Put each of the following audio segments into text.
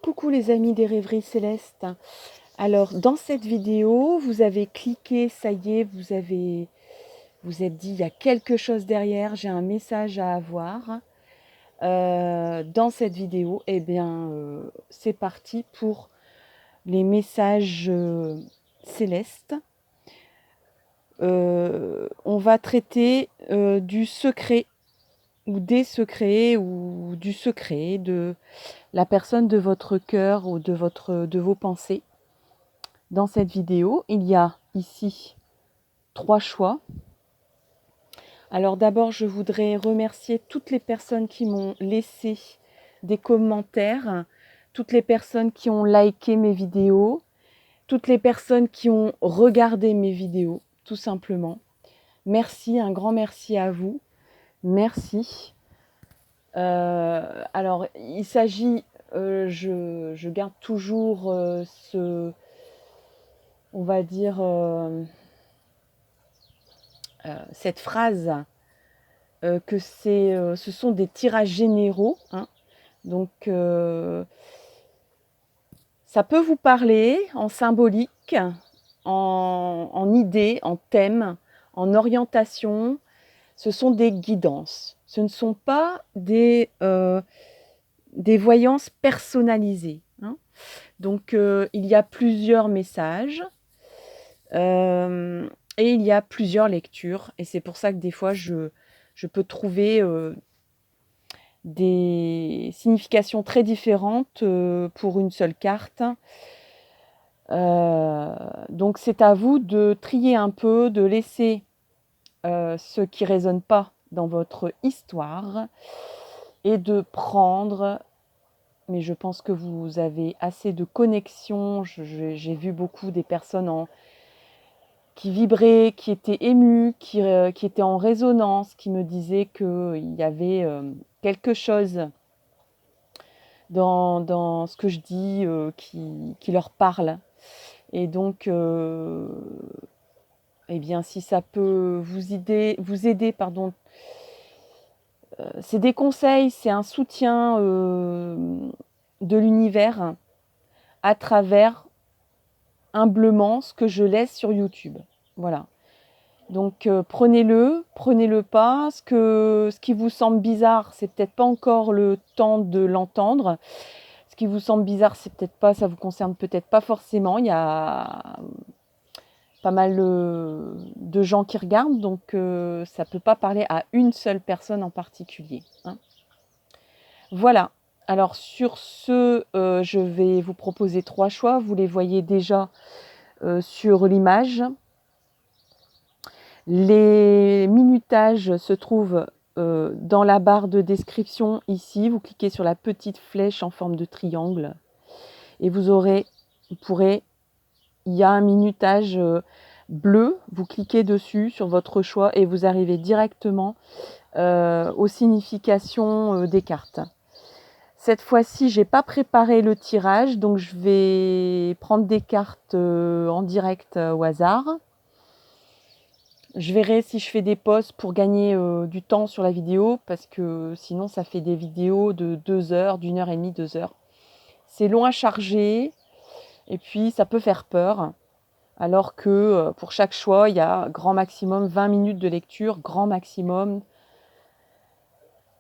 Coucou les amis des rêveries célestes. Alors dans cette vidéo, vous avez cliqué, ça y est, vous êtes dit il y a quelque chose derrière, j'ai un message à avoir. Dans cette vidéo, c'est parti pour les messages célestes. On va traiter du secret ou des secrets ou du secret de la personne de votre cœur ou de vos pensées. Dans cette vidéo, il y a ici 3 choix. Alors d'abord, je voudrais remercier toutes les personnes qui m'ont laissé des commentaires, toutes les personnes qui ont liké mes vidéos, toutes les personnes qui ont regardé mes vidéos, tout simplement. Merci, un grand merci à vous. Merci. Alors, il s'agit, je garde toujours on va dire, cette phrase que ce sont des tirages généraux, hein. Donc, ça peut vous parler en symbolique, en idées, en thèmes, en orientation. Ce sont des guidances. Ce ne sont pas des voyances personnalisées, hein. Donc, il y a plusieurs messages. Et il y a plusieurs lectures, et c'est pour ça que des fois je peux trouver des significations très différentes pour une seule carte. Donc c'est à vous de trier un peu, de laisser ce qui ne résonne pas dans votre histoire et de prendre, mais je pense que vous avez assez de connexion. J'ai vu beaucoup des personnes qui vibraient, qui étaient émues, qui étaient en résonance, qui me disaient qu'il y avait quelque chose dans ce que je dis qui leur parle. Et donc, eh bien, si ça peut vous aider, pardon, c'est des conseils, c'est un soutien de l'univers à travers humblement ce que je laisse sur YouTube. Voilà. Donc prenez-le pas. Ce qui vous semble bizarre, c'est peut-être pas encore le temps de l'entendre. Ce qui vous semble bizarre, c'est peut-être pas, ça vous concerne peut-être pas forcément. Il y a pas mal de gens qui regardent, donc ça peut pas parler à une seule personne en particulier, hein. Voilà. Alors sur ce, je vais vous proposer 3 choix. Vous les voyez déjà sur l'image. Les minutages se trouvent dans la barre de description ici. Vous cliquez sur la petite flèche en forme de triangle et il y a un minutage bleu. Vous cliquez dessus sur votre choix et vous arrivez directement aux significations des cartes. Cette fois-ci, je n'ai pas préparé le tirage, donc je vais prendre des cartes en direct au hasard. Je verrai si je fais des pauses pour gagner du temps sur la vidéo, parce que sinon ça fait des vidéos de 2 heures, d'1 heure et demie, 2 heures. C'est long à charger et puis ça peut faire peur. Alors que pour chaque choix, il y a grand maximum 20 minutes de lecture, grand maximum.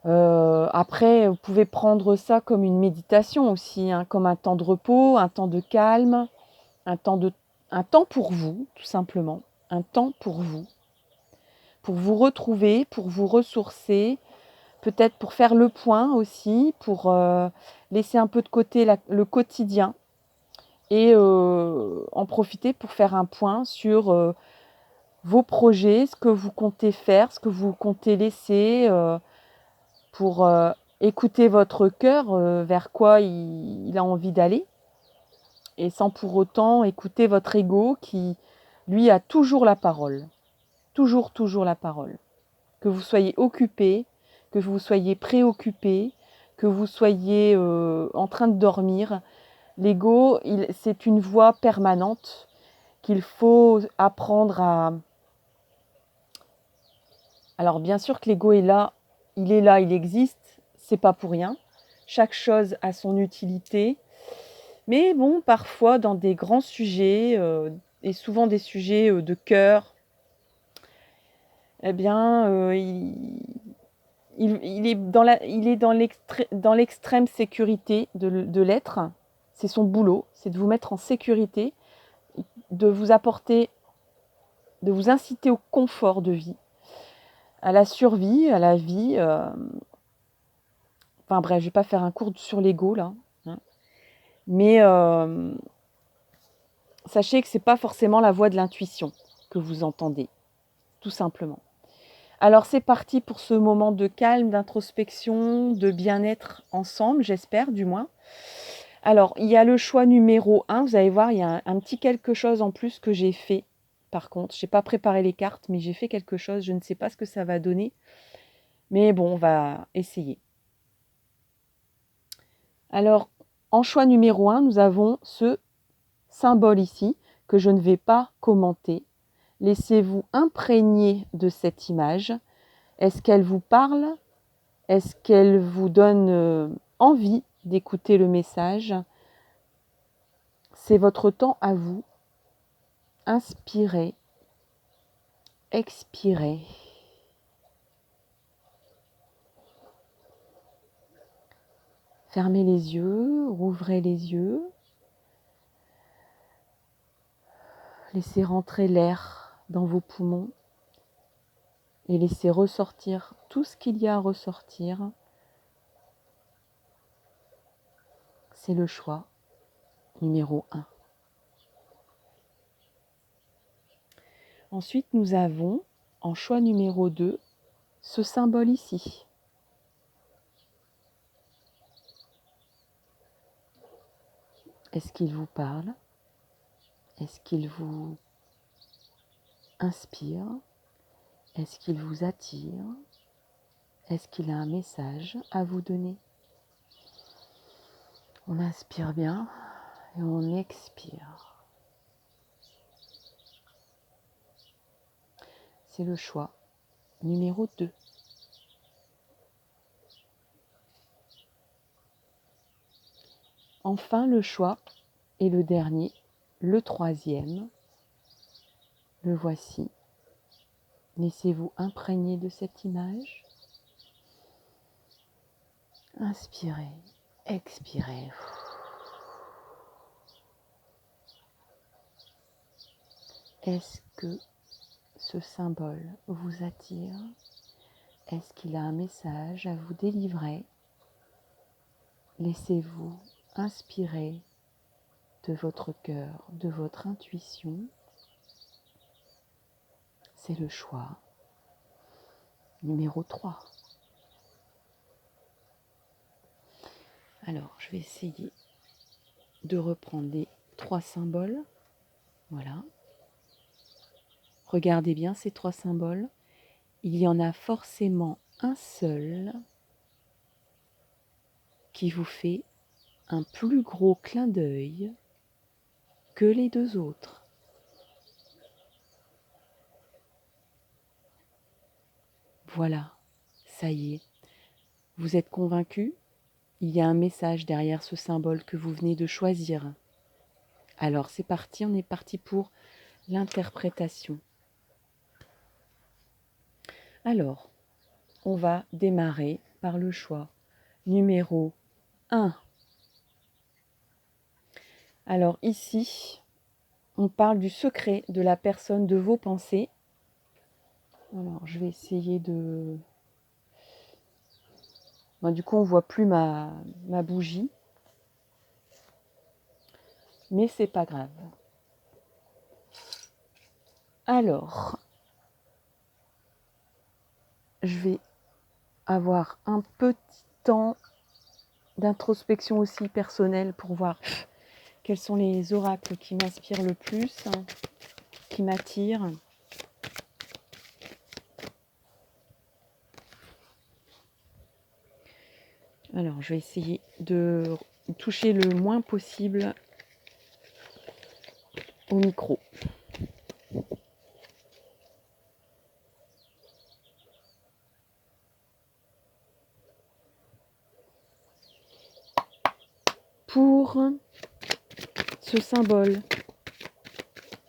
Après, vous pouvez prendre ça comme une méditation aussi, hein, comme un temps de repos, un temps de calme, un temps pour vous, tout simplement. Un temps pour vous retrouver, pour vous ressourcer, peut-être pour faire le point aussi, pour laisser un peu de côté le quotidien et en profiter pour faire un point sur vos projets, ce que vous comptez faire, ce que vous comptez laisser, pour écouter votre cœur, vers quoi il a envie d'aller, et sans pour autant écouter votre ego qui, lui, a toujours la parole. Toujours la parole. Que vous soyez occupé, que vous soyez préoccupé, que vous soyez en train de dormir, l'ego, c'est une voix permanente qu'il faut apprendre à... Alors bien sûr que l'ego est là, il existe, c'est pas pour rien. Chaque chose a son utilité. Mais bon, parfois dans des grands sujets, et souvent des sujets, de cœur, eh bien, il est dans l'extrême sécurité de l'être. C'est son boulot, c'est de vous mettre en sécurité, de vous apporter, de vous inciter au confort de vie, à la survie, à la vie. Enfin bref, je vais pas faire un cours sur l'ego là, hein. Mais sachez que c'est pas forcément la voix de l'intuition que vous entendez, tout simplement. Alors c'est parti pour ce moment de calme, d'introspection, de bien-être ensemble, j'espère du moins. Alors, il y a le choix numéro 1, vous allez voir, il y a un petit quelque chose en plus que j'ai fait. Par contre, je n'ai pas préparé les cartes, mais j'ai fait quelque chose, je ne sais pas ce que ça va donner. Mais bon, on va essayer. Alors, en choix numéro 1, nous avons ce symbole ici, que je ne vais pas commenter. Laissez-vous imprégner de cette image. Est-ce qu'elle vous parle? Est-ce qu'elle vous donne envie d'écouter le message? C'est votre temps à vous. Inspirez, expirez. Fermez les yeux, rouvrez les yeux. Laissez rentrer l'air dans vos poumons et laissez ressortir tout ce qu'il y a à ressortir. C'est le choix numéro 1. Ensuite, nous avons en choix numéro 2 ce symbole ici. Est-ce qu'il vous parle? Est-ce qu'il vous inspire? Est-ce qu'il vous attire? Est-ce qu'il a un message à vous donner? On inspire bien et on expire. C'est le choix numéro 2. Enfin, le choix est le dernier, le 3e. Le voici. Laissez-vous imprégner de cette image. Inspirez, expirez. Est-ce que ce symbole vous attire? Est-ce qu'il a un message à vous délivrer? Laissez-vous inspirer de votre cœur, de votre intuition. C'est le choix numéro 3. Alors, je vais essayer de reprendre les 3 symboles. Voilà. Regardez bien ces 3 symboles. Il y en a forcément un seul qui vous fait un plus gros clin d'œil que les 2 autres. Voilà, ça y est. Vous êtes convaincu? Il y a un message derrière ce symbole que vous venez de choisir. Alors c'est parti, on est parti pour l'interprétation. Alors, on va démarrer par le choix numéro 1. Alors ici, on parle du secret de la personne, de vos pensées. Alors, je vais essayer de... Bon, du coup, on ne voit plus ma bougie. Mais c'est pas grave. Alors, je vais avoir un petit temps d'introspection aussi personnelle pour voir quels sont les oracles qui m'inspirent le plus, qui m'attirent. Alors, je vais essayer de toucher le moins possible au micro. Pour ce symbole,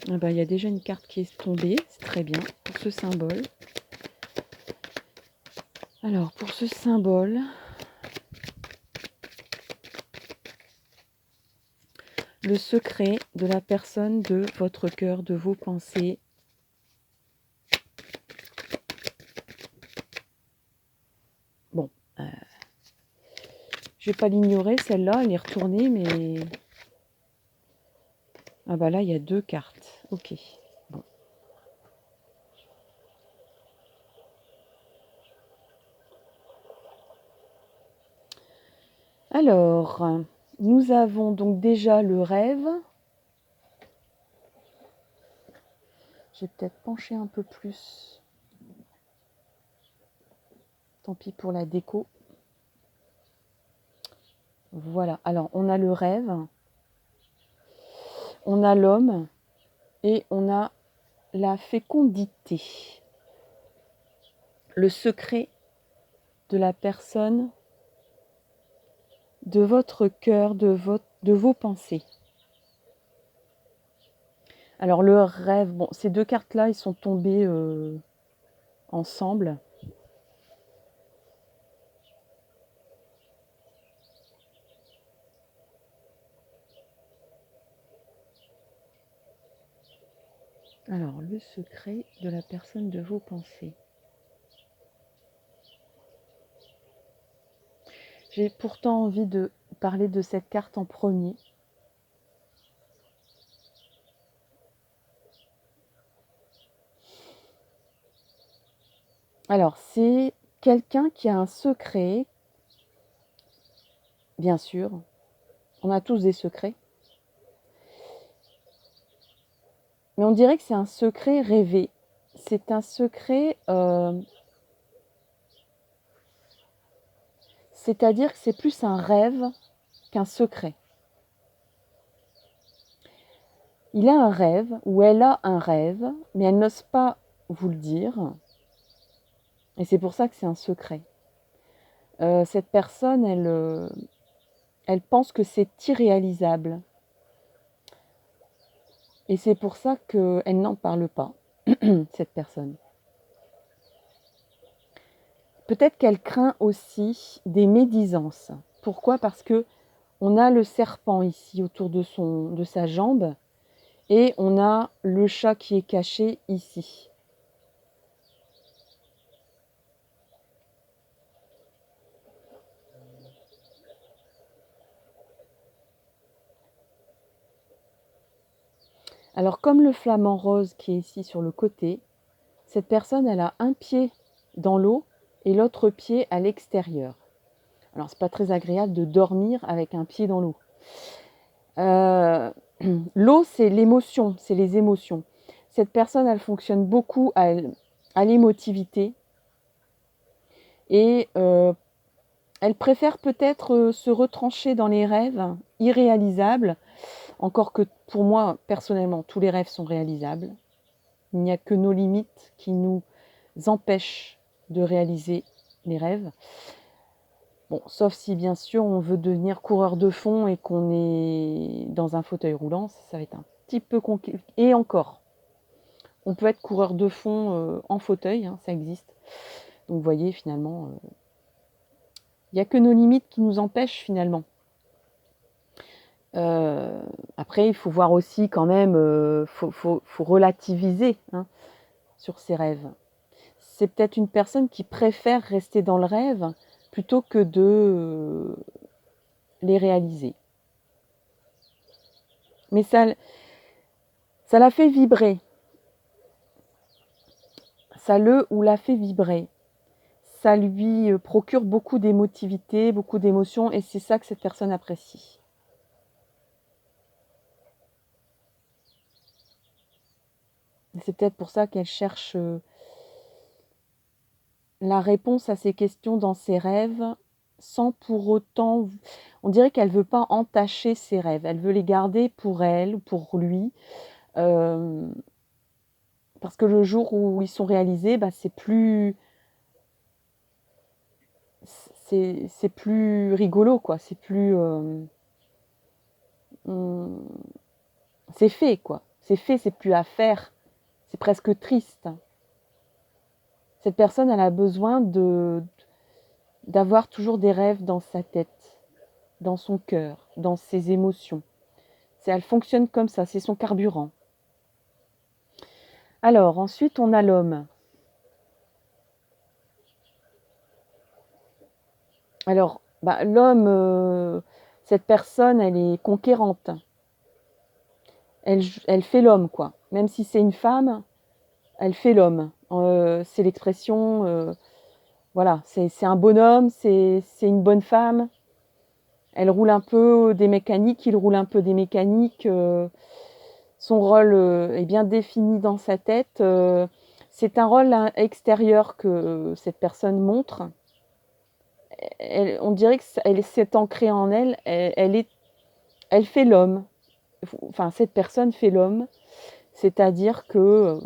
ah ben, il y a déjà une carte qui est tombée, c'est très bien, pour ce symbole. Alors, pour ce symbole, le secret de la personne, de votre cœur, de vos pensées. Bon, je vais pas l'ignorer, celle-là, elle est retournée, mais... Ah bah là, il y a 2 cartes. Ok. Bon. Alors, nous avons donc déjà le rêve. Je vais peut-être pencher un peu plus. Tant pis pour la déco. Voilà. Alors, on a le rêve. On a l'homme. Et on a la fécondité. Le secret de la personne, de votre cœur, de vos pensées. Alors le rêve, bon, ces 2 cartes-là, ils sont tombés ensemble. Alors, le secret de la personne, de vos pensées. J'ai pourtant envie de parler de cette carte en premier. Alors, c'est quelqu'un qui a un secret, bien sûr. On a tous des secrets. Mais on dirait que c'est un secret rêvé. C'est un secret... c'est-à-dire que c'est plus un rêve qu'un secret. Il a un rêve, ou elle a un rêve, mais elle n'ose pas vous le dire. Et c'est pour ça que c'est un secret. Cette personne, elle pense que c'est irréalisable. Et c'est pour ça qu'elle n'en parle pas, cette personne. Peut-être qu'elle craint aussi des médisances. Pourquoi ? Parce que on a le serpent ici autour de sa jambe et on a le chat qui est caché ici. Alors comme le flamant rose qui est ici sur le côté, cette personne elle a un pied dans l'eau et l'autre pied à l'extérieur. Alors c'est pas très agréable de dormir avec un pied dans l'eau. L'eau c'est l'émotion, c'est les émotions. Cette personne elle fonctionne beaucoup à l'émotivité et elle préfère peut-être se retrancher dans les rêves irréalisables, encore que pour moi, personnellement, tous les rêves sont réalisables. Il n'y a que nos limites qui nous empêchent de réaliser les rêves. Bon, sauf si bien sûr on veut devenir coureur de fond et qu'on est dans un fauteuil roulant, ça va être un petit peu compliqué. Et encore, on peut être coureur de fond en fauteuil, hein, ça existe. Donc vous voyez, finalement, il n'y a que nos limites qui nous empêchent finalement. Après, il faut voir aussi quand même, faut relativiser hein, sur ses rêves. C'est peut-être une personne qui préfère rester dans le rêve plutôt que de les réaliser. Mais ça la fait vibrer. Ça le ou la fait vibrer. Ça lui procure beaucoup d'émotivité, beaucoup d'émotions, et c'est ça que cette personne apprécie. C'est peut-être pour ça qu'elle cherche la réponse à ces questions dans ses rêves, sans pour autant... On dirait qu'elle ne veut pas entacher ses rêves, elle veut les garder pour elle, pour lui, parce que le jour où ils sont réalisés, bah, c'est plus rigolo, quoi. C'est plus... c'est fait, quoi. C'est fait, c'est plus à faire. C'est presque triste. Cette personne, elle a besoin d'avoir toujours des rêves dans sa tête, dans son cœur, dans ses émotions. Elle fonctionne comme ça, c'est son carburant. Alors, ensuite, on a l'homme. Alors, l'homme, cette personne, elle est conquérante. Elle fait l'homme, quoi. Même si c'est une femme, elle fait l'homme. C'est l'expression, voilà, c'est un bonhomme, c'est une bonne femme. Elle roule un peu des mécaniques, il roule un peu des mécaniques. Son rôle est bien défini dans sa tête. C'est un rôle extérieur que cette personne montre. On dirait que elle s'est ancrée en elle. Elle fait l'homme. Enfin, cette personne fait l'homme. C'est-à-dire que,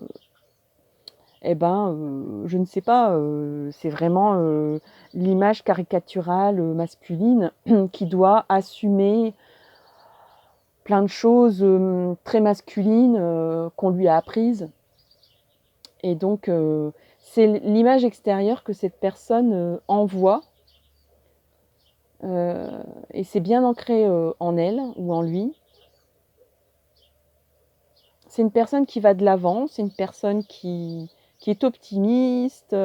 je ne sais pas, c'est vraiment l'image caricaturale masculine qui doit assumer plein de choses très masculines qu'on lui a apprises. Et donc, c'est l'image extérieure que cette personne envoie. Et c'est bien ancré en elle ou en lui. C'est une personne qui va de l'avant, c'est une personne qui est optimiste,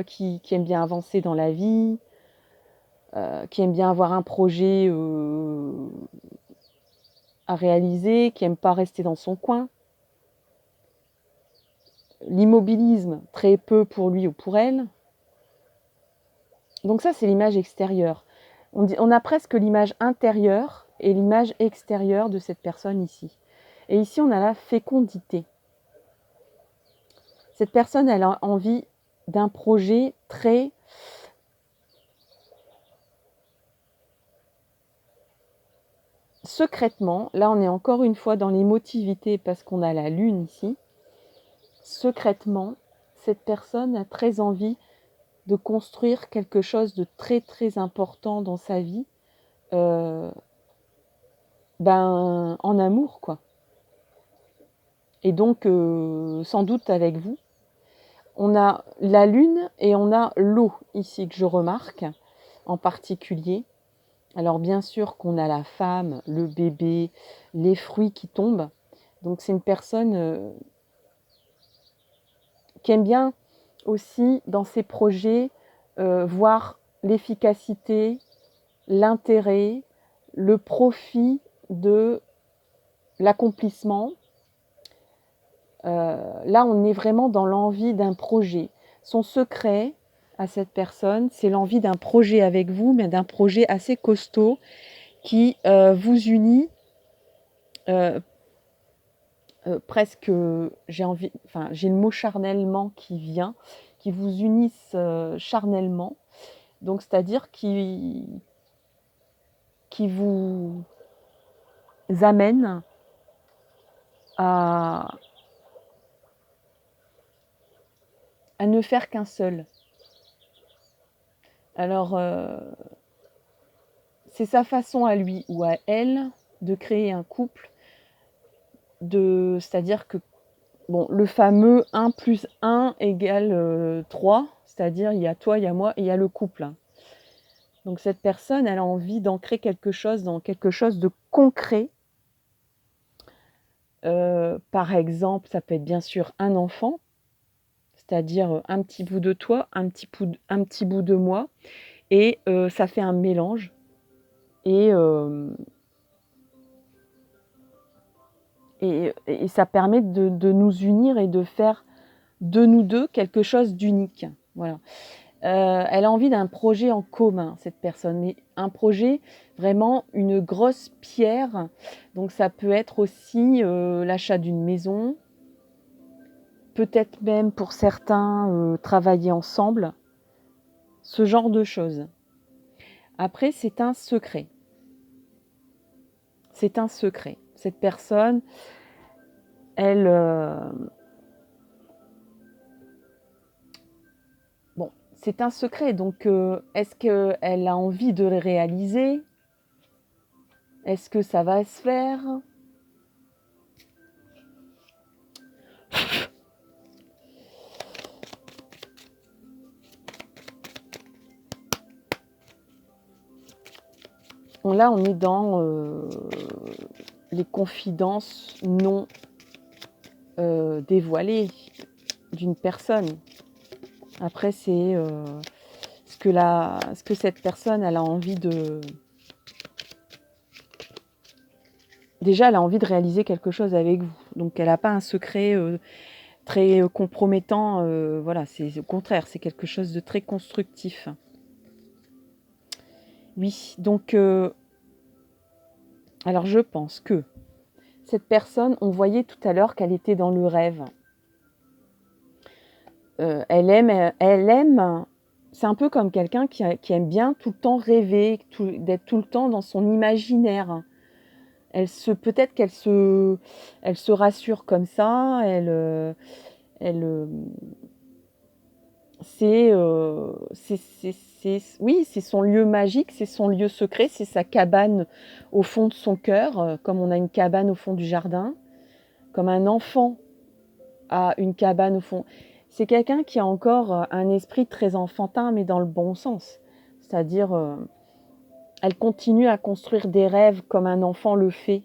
qui aime bien avancer dans la vie, qui aime bien avoir un projet à réaliser, qui n'aime pas rester dans son coin. L'immobilisme, très peu pour lui ou pour elle. Donc ça, c'est l'image extérieure. On a presque l'image intérieure et l'image extérieure de cette personne ici. Et ici, on a la fécondité. Cette personne, elle a envie d'un projet très secrètement. Là, on est encore une fois dans l'émotivité parce qu'on a la lune ici. Secrètement, cette personne a très envie de construire quelque chose de très très important dans sa vie, en amour, quoi. Et donc, sans doute avec vous. On a la lune et on a l'eau ici que je remarque en particulier. Alors bien sûr qu'on a la femme, le bébé, les fruits qui tombent. Donc c'est une personne qui aime bien aussi dans ses projets voir l'efficacité, l'intérêt, le profit de l'accomplissement. Là, on est vraiment dans l'envie d'un projet. Son secret à cette personne, c'est l'envie d'un projet avec vous, mais d'un projet assez costaud qui vous unit presque, j'ai le mot charnellement qui vient, qui vous unissent charnellement. Donc, c'est-à-dire qui vous amène à ne faire qu'un seul. Alors, c'est sa façon à lui ou à elle de créer un couple, c'est-à-dire que, le fameux 1 plus 1 égale 3, c'est-à-dire il y a toi, il y a moi et il y a le couple. Donc cette personne, elle a envie d'ancrer quelque chose dans quelque chose de concret. Par exemple, ça peut être bien sûr un enfant, c'est-à-dire un petit bout de toi, un petit bout de moi, et ça fait un mélange. Et ça permet de nous unir et de faire de nous deux quelque chose d'unique. Voilà. Elle a envie d'un projet en commun, cette personne, mais un projet, vraiment une grosse pierre. Donc ça peut être aussi l'achat d'une maison, peut-être même pour certains travailler ensemble, ce genre de choses. Après, c'est un secret. C'est un secret. Cette personne, elle... c'est un secret. Donc, est-ce qu'elle a envie de le réaliser? Est-ce que ça va se faire? là, on est dans les confidences non dévoilées d'une personne. Après, c'est ce que cette personne, elle a envie de... Déjà, elle a envie de réaliser quelque chose avec vous. Donc, elle n'a pas un secret très compromettant. Voilà, c'est au contraire, c'est quelque chose de très constructif. Oui, donc... alors, je pense que cette personne, on voyait tout à l'heure qu'elle était dans le rêve. Elle aime... C'est un peu comme quelqu'un qui aime bien tout le temps rêver, d'être tout le temps dans son imaginaire. Peut-être qu'elle se rassure comme ça. Oui, c'est son lieu magique, c'est son lieu secret, c'est sa cabane au fond de son cœur, comme on a une cabane au fond du jardin, comme un enfant a une cabane au fond. C'est quelqu'un qui a encore un esprit très enfantin, mais dans le bon sens. C'est-à-dire, elle continue à construire des rêves comme un enfant le fait.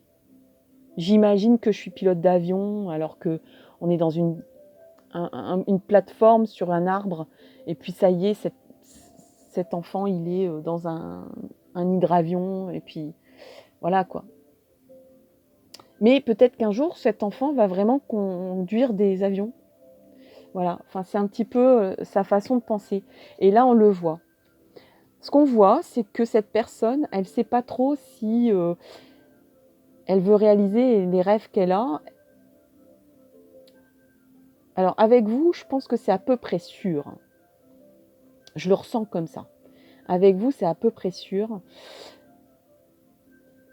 J'imagine que je suis pilote d'avion, alors que on est dans une plateforme sur un arbre, et puis ça y est, cet enfant, il est dans un hydravion, et puis voilà quoi. Mais peut-être qu'un jour, cet enfant va vraiment conduire des avions. Voilà, enfin, c'est un petit peu sa façon de penser. Et là, on le voit. Ce qu'on voit, c'est que cette personne, elle ne sait pas trop si elle veut réaliser les rêves qu'elle a. Alors, avec vous, je pense que c'est à peu près sûr. Je le ressens comme ça. Avec vous, c'est à peu près sûr.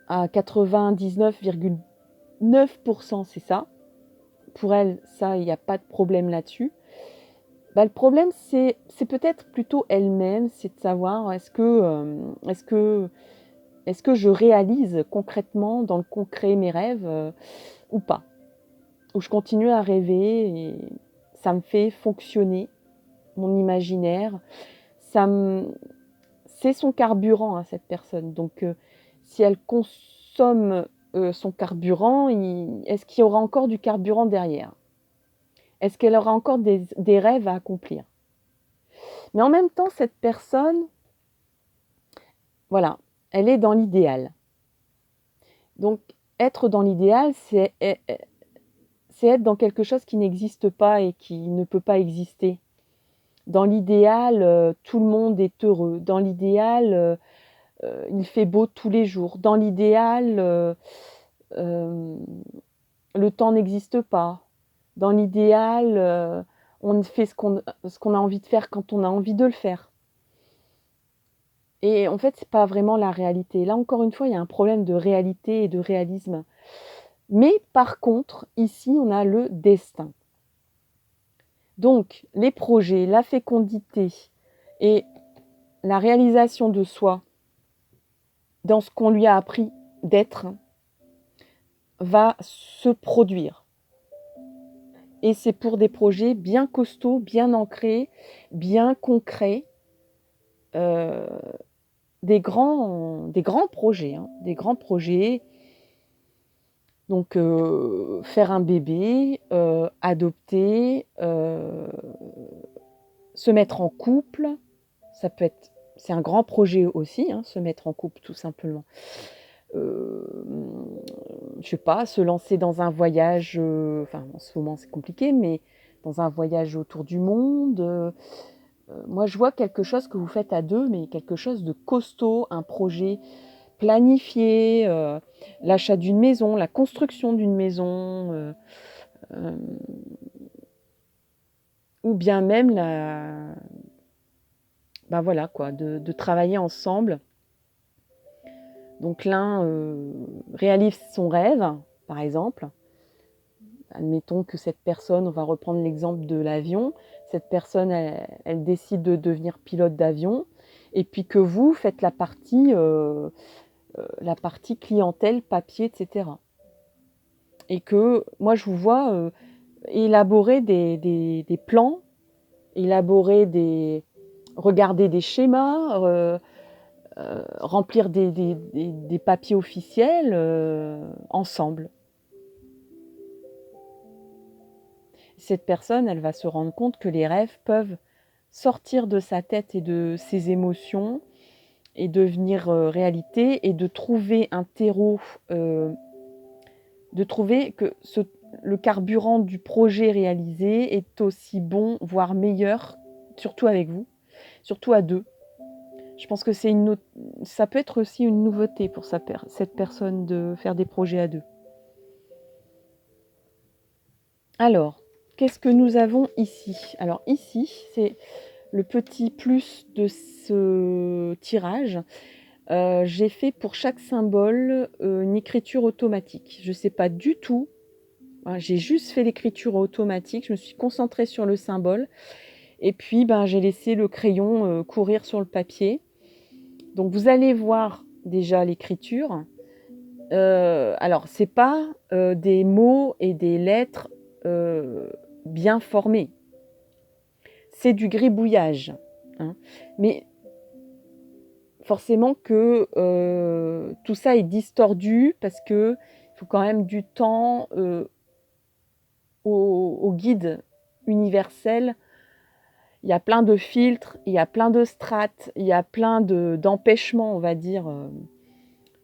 À 99,9%, c'est ça. Pour elle, ça, il n'y a pas de problème là-dessus. Le problème, c'est peut-être plutôt elle-même, c'est de savoir est-ce que je réalise concrètement, dans le concret, mes rêves ou pas. Ou je continue à rêver et ça me fait fonctionner mon imaginaire. C'est son carburant, hein, cette personne. Donc, si elle consomme son carburant, est-ce qu'il y aura encore du carburant derrière? Est-ce qu'elle aura encore des rêves à accomplir? Mais en même temps, cette personne, voilà, elle est dans l'idéal. Donc, être dans l'idéal, c'est être dans quelque chose qui n'existe pas et qui ne peut pas exister. Dans l'idéal, tout le monde est heureux. Dans l'idéal, il fait beau tous les jours. Dans l'idéal, le temps n'existe pas. Dans l'idéal, on fait ce qu'on a envie de faire quand on a envie de le faire. Et en fait, c'est pas vraiment la réalité. Là, encore une fois, il y a un problème de réalité et de réalisme. Mais par contre, ici, on a le destin. Donc, les projets, la fécondité et la réalisation de soi dans ce qu'on lui a appris d'être va se produire. Et c'est pour des projets bien costauds, bien ancrés, bien concrets, des grands projets, hein, des grands projets. Donc, faire un bébé, adopter, se mettre en couple, c'est un grand projet aussi, hein, se mettre en couple tout simplement. Je sais pas, se lancer dans un voyage, enfin en ce moment c'est compliqué, mais dans un voyage autour du monde. Moi je vois quelque chose que vous faites à deux, mais quelque chose de costaud, un projet planifié, l'achat d'une maison, la construction d'une maison, ou bien même voilà quoi, de travailler ensemble. Donc l'un réalise son rêve, par exemple. Admettons que cette personne, on va reprendre l'exemple de l'avion, cette personne, elle décide de devenir pilote d'avion, et puis que vous faites la partie clientèle, papier, etc. Et que moi, je vous vois élaborer des plans, regarder des schémas, remplir des papiers officiels ensemble. Cette personne, elle va se rendre compte que les rêves peuvent sortir de sa tête et de ses émotions et devenir réalité, et de trouver un terreau, de trouver que le carburant du projet réalisé est aussi bon, voire meilleur, surtout avec vous, surtout à deux. Je pense que ça peut être aussi une nouveauté pour cette personne de faire des projets à deux. Alors, qu'est-ce que nous avons ici? Alors ici, c'est le petit plus de ce tirage. J'ai fait pour chaque symbole une écriture automatique. Je ne sais pas du tout, hein, j'ai juste fait l'écriture automatique, je me suis concentrée sur le symbole et puis j'ai laissé le crayon courir sur le papier. Donc vous allez voir déjà l'écriture. Alors c'est pas des mots et des lettres bien formés. C'est du gribouillage, hein. Mais forcément que tout ça est distordu parce qu'il faut quand même du temps au guide universel. Il y a plein de filtres, il y a plein de strates, il y a plein d'empêchements, on va dire,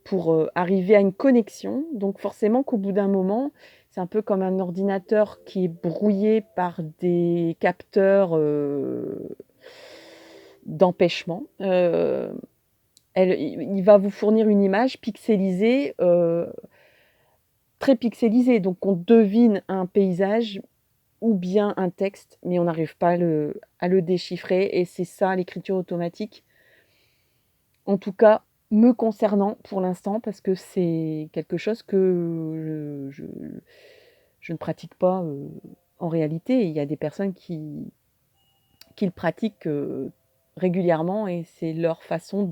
pour arriver à une connexion. Donc forcément qu'au bout d'un moment, c'est un peu comme un ordinateur qui est brouillé par des capteurs d'empêchement. Il va vous fournir une image pixelisée, très pixelisée. Donc on devine un paysage ou bien un texte, mais on n'arrive pas à le déchiffrer. Et c'est ça l'écriture automatique. En tout cas, me concernant pour l'instant, parce que c'est quelque chose que je ne pratique pas en réalité. Il y a des personnes qui le pratiquent régulièrement et c'est leur façon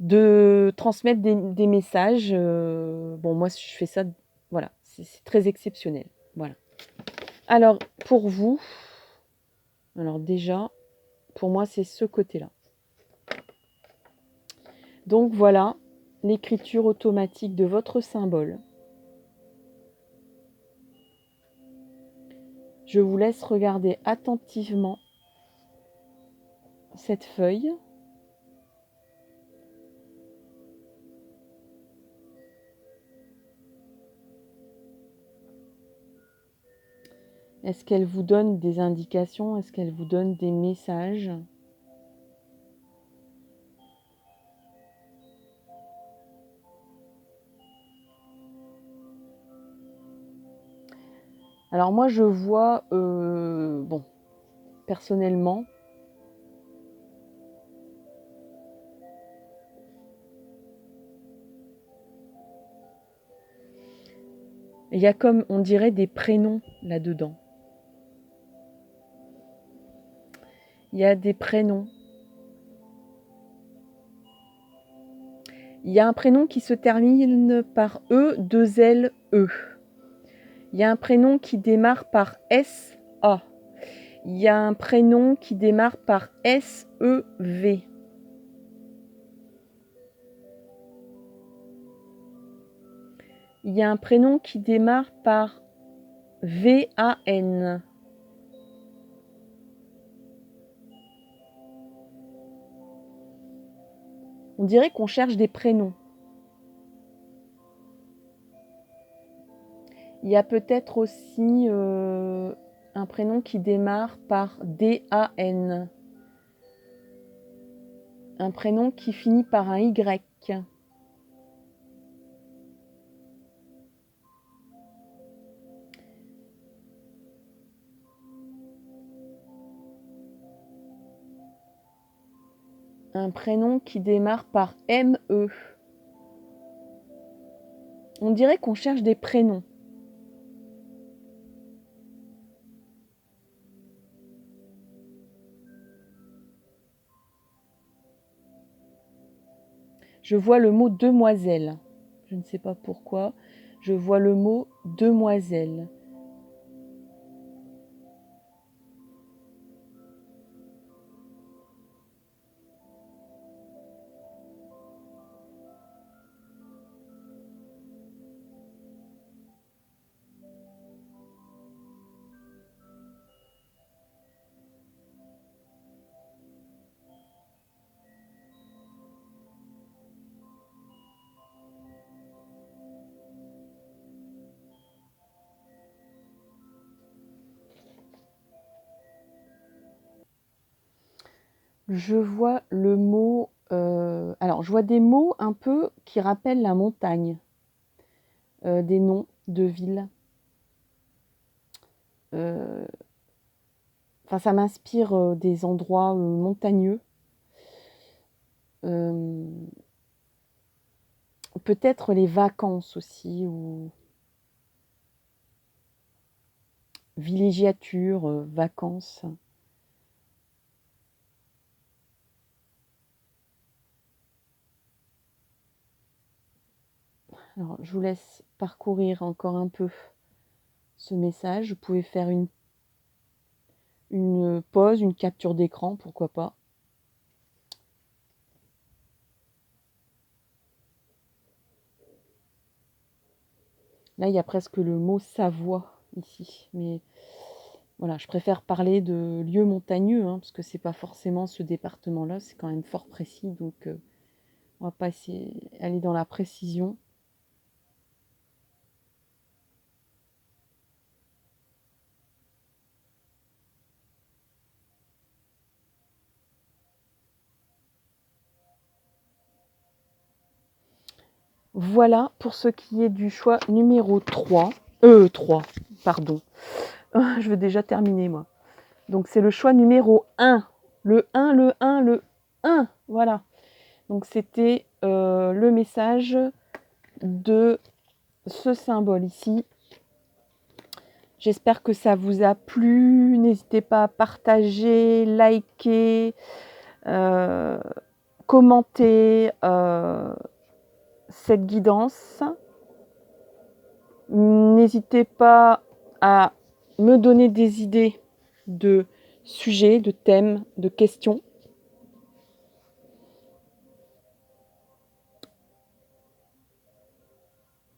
de transmettre des messages. Bon, moi, je fais ça, voilà, c'est très exceptionnel. Voilà. Alors, pour vous, alors déjà, pour moi, c'est ce côté-là. Donc voilà, l'écriture automatique de votre symbole. Je vous laisse regarder attentivement cette feuille. Est-ce qu'elle vous donne des indications? Est-ce qu'elle vous donne des messages? Alors moi je vois, bon, personnellement, il y a comme, on dirait, des prénoms là-dedans. Il y a des prénoms. Il y a un prénom qui se termine par E, 2 L, E. Il y a un prénom qui démarre par S, A. Il y a un prénom qui démarre par S, E, V. Il y a un prénom qui démarre par V, A, N. On dirait qu'on cherche des prénoms. Il y a peut-être aussi un prénom qui démarre par D-A-N. Un prénom qui finit par un Y. Un prénom qui démarre par M-E. On dirait qu'on cherche des prénoms. Je vois le mot demoiselle. Je ne sais pas pourquoi. Je vois le mot demoiselle. Je vois le mot... alors, je vois des mots un peu qui rappellent la montagne. Des noms de villes. Enfin, ça m'inspire des endroits montagneux. Peut-être les vacances aussi, ou villégiature, vacances. Alors, je vous laisse parcourir encore un peu ce message. Vous pouvez faire une pause, une capture d'écran, pourquoi pas. Là, il y a presque le mot Savoie ici, mais voilà, je préfère parler de lieux montagneux, hein, parce que c'est pas forcément ce département-là, c'est quand même fort précis, donc on va pas essayer aller dans la précision. Voilà pour ce qui est du choix numéro 3. 3, pardon. Je veux déjà terminer, moi. Donc, c'est le choix numéro 1. Le 1, le 1, le 1. Voilà. Donc, c'était le message de ce symbole ici. J'espère que ça vous a plu. N'hésitez pas à partager, liker, commenter cette guidance. N'hésitez pas à me donner des idées de sujets, de thèmes, de questions.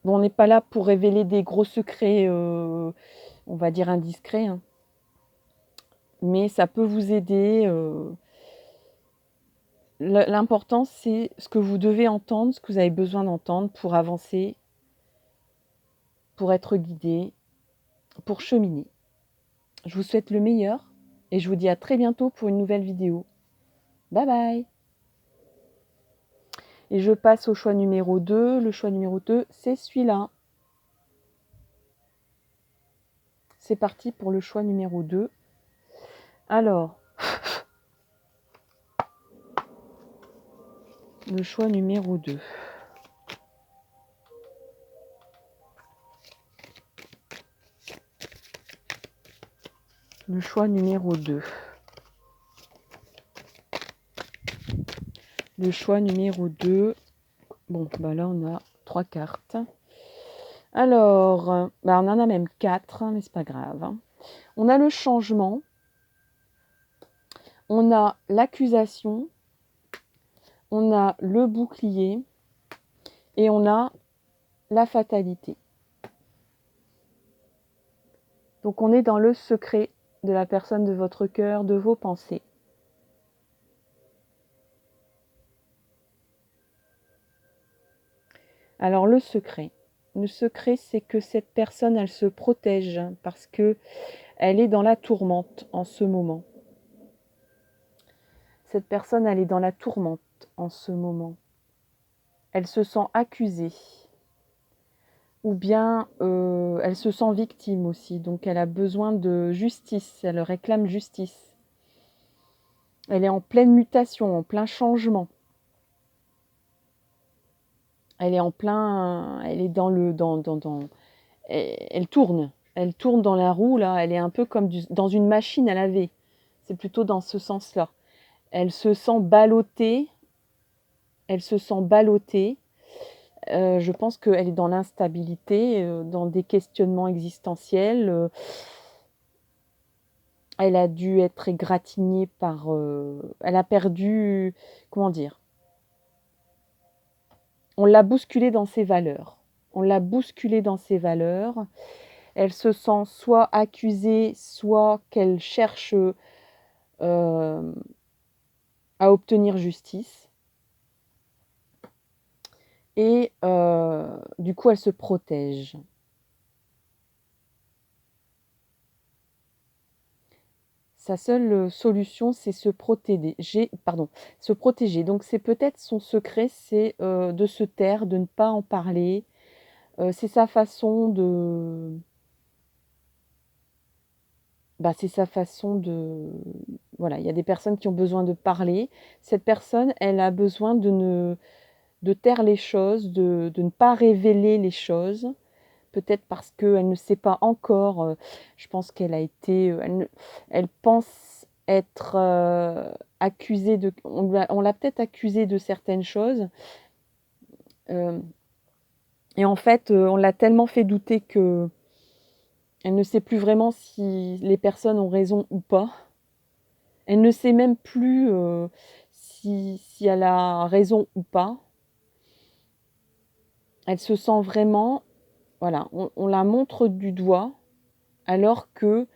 Bon, on n'est pas là pour révéler des gros secrets, on va dire indiscrets, hein. Mais ça peut vous aider. L'important, c'est ce que vous devez entendre, ce que vous avez besoin d'entendre pour avancer, pour être guidé, pour cheminer. Je vous souhaite le meilleur et je vous dis à très bientôt pour une nouvelle vidéo. Bye bye! Et je passe au choix numéro 2. Le choix numéro 2, c'est celui-là. C'est parti pour le choix numéro 2. Alors, le choix numéro 2. Le choix numéro 2. Le choix numéro 2. Bon, bah là, on a 3 cartes. Alors, on en a même 4, mais c'est pas grave. On a le changement. On a l'accusation. On a le bouclier. Et on a la fatalité. Donc, on est dans le secret de la personne de votre cœur, de vos pensées. Alors, le secret, c'est que cette personne, elle se protège parce que elle est dans la tourmente en ce moment. Cette personne, elle est dans la tourmente en ce moment. Elle se sent accusée. Ou bien elle se sent victime aussi. Donc elle a besoin de justice. Elle réclame justice. Elle est en pleine mutation, en plein changement. Elle est en plein... Elle est dans le... Elle tourne. Elle tourne dans la roue, là. Elle est un peu comme dans une machine à laver. C'est plutôt dans ce sens-là. Elle se sent ballottée. Elle se sent ballottée. Je pense qu'elle est dans l'instabilité, dans des questionnements existentiels. Elle a dû être égratignée par... elle a perdu... Comment dire? On l'a bousculée dans ses valeurs. On l'a bousculée dans ses valeurs. Elle se sent soit accusée, soit qu'elle cherche à obtenir justice. Et du coup, elle se protège. sa seule solution, c'est se protéger. Se protéger. Donc c'est peut-être son secret, c'est de se taire, de ne pas en parler. C'est sa façon de... c'est sa façon de... Voilà, il y a des personnes qui ont besoin de parler. Cette personne, elle a besoin de taire les choses, de ne pas révéler les choses. Peut-être parce qu'elle ne sait pas encore. Je pense qu'elle a été... elle pense être accusée de... On l'a peut-être accusée de certaines choses. Et en fait, on l'a tellement fait douter que elle ne sait plus vraiment si les personnes ont raison ou pas. Elle ne sait même plus si elle a raison ou pas. Elle se sent vraiment... Voilà, on la montre du doigt alors que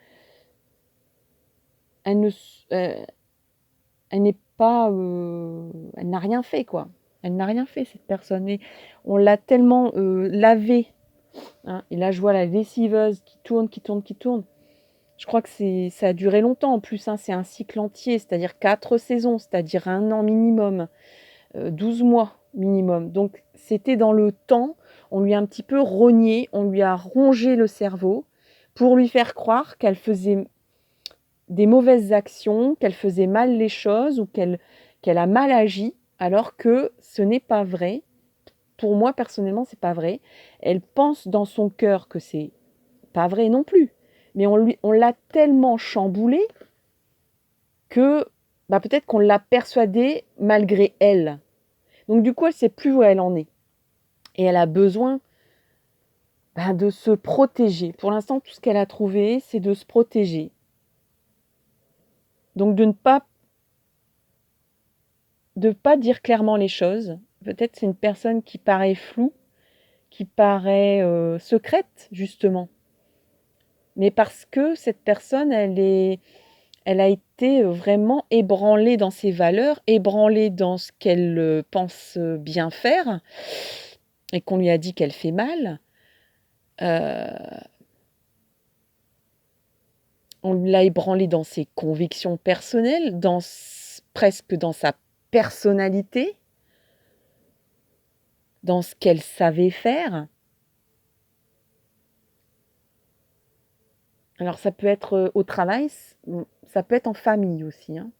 elle ne... elle n'est pas... elle n'a rien fait, quoi. Elle n'a rien fait, cette personne. Et on l'a tellement lavée. Hein, et là, je vois la lessiveuse qui tourne, qui tourne, qui tourne. Je crois que ça a duré longtemps en plus. Hein, c'est un cycle entier, c'est-à-dire 4 saisons, c'est-à-dire 1 an minimum, 12 mois minimum. Donc, c'était dans le temps. On lui a un petit peu rogné, on lui a rongé le cerveau pour lui faire croire qu'elle faisait des mauvaises actions, qu'elle faisait mal les choses ou qu'elle a mal agi, alors que ce n'est pas vrai. Pour moi, personnellement, c'est pas vrai. Elle pense dans son cœur que c'est pas vrai non plus. Mais on l'a tellement chamboulée que peut-être qu'on l'a persuadée malgré elle. Donc du coup, elle ne sait plus où elle en est. Et elle a besoin de se protéger. Pour l'instant, tout ce qu'elle a trouvé, c'est de se protéger. Donc de ne pas dire clairement les choses. Peut-être c'est une personne qui paraît floue, qui paraît secrète, justement. Mais parce que cette personne, elle a été vraiment ébranlée dans ses valeurs, ébranlée dans ce qu'elle pense bien faire, et qu'on lui a dit qu'elle fait mal. On l'a ébranlée dans ses convictions personnelles, presque dans sa personnalité, dans ce qu'elle savait faire. Alors ça peut être au travail, ça peut être en famille aussi. Hein.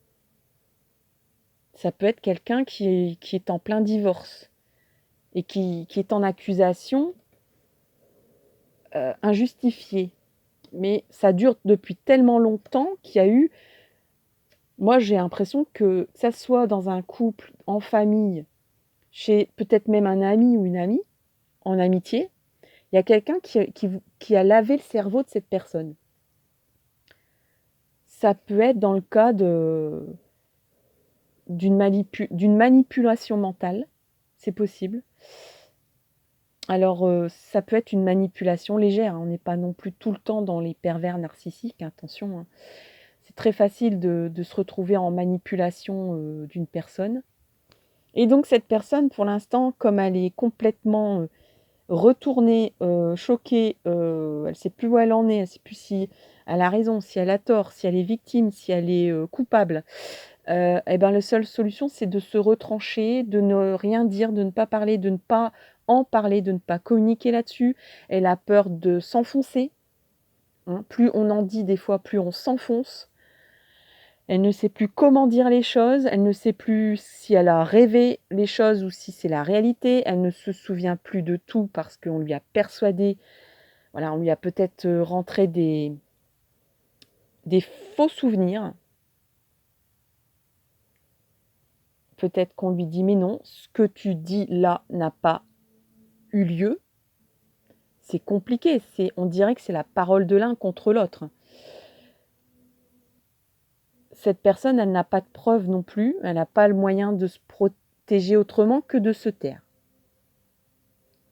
Ça peut être quelqu'un qui est en plein divorce et qui est en accusation injustifiée. Mais ça dure depuis tellement longtemps qu'il y a eu... Moi, j'ai l'impression que ça soit dans un couple, en famille, chez peut-être même un ami ou une amie, en amitié, il y a quelqu'un qui a lavé le cerveau de cette personne. Ça peut être dans le cas d'une manipulation mentale, c'est possible. Alors, ça peut être une manipulation légère, hein, on n'est pas non plus tout le temps dans les pervers narcissiques, attention. Hein. C'est très facile de se retrouver en manipulation d'une personne. Et donc cette personne, pour l'instant, comme elle est complètement retournée, choquée, elle ne sait plus où elle en est, elle ne sait plus si elle a raison, si elle a tort, si elle est victime, si elle est coupable, la seule solution, c'est de se retrancher, de ne rien dire, de ne pas parler, de ne pas en parler, de ne pas communiquer là-dessus. Elle a peur de s'enfoncer. Hein. Plus on en dit des fois, plus on s'enfonce. Elle ne sait plus comment dire les choses, elle ne sait plus si elle a rêvé les choses ou si c'est la réalité. Elle ne se souvient plus de tout parce qu'on lui a persuadé, voilà, on lui a peut-être rentré des faux souvenirs. Peut-être qu'on lui dit mais non, ce que tu dis là n'a pas eu lieu. C'est compliqué, on dirait que c'est la parole de l'un contre l'autre. Cette personne, elle n'a pas de preuve non plus, elle n'a pas le moyen de se protéger autrement que de se taire,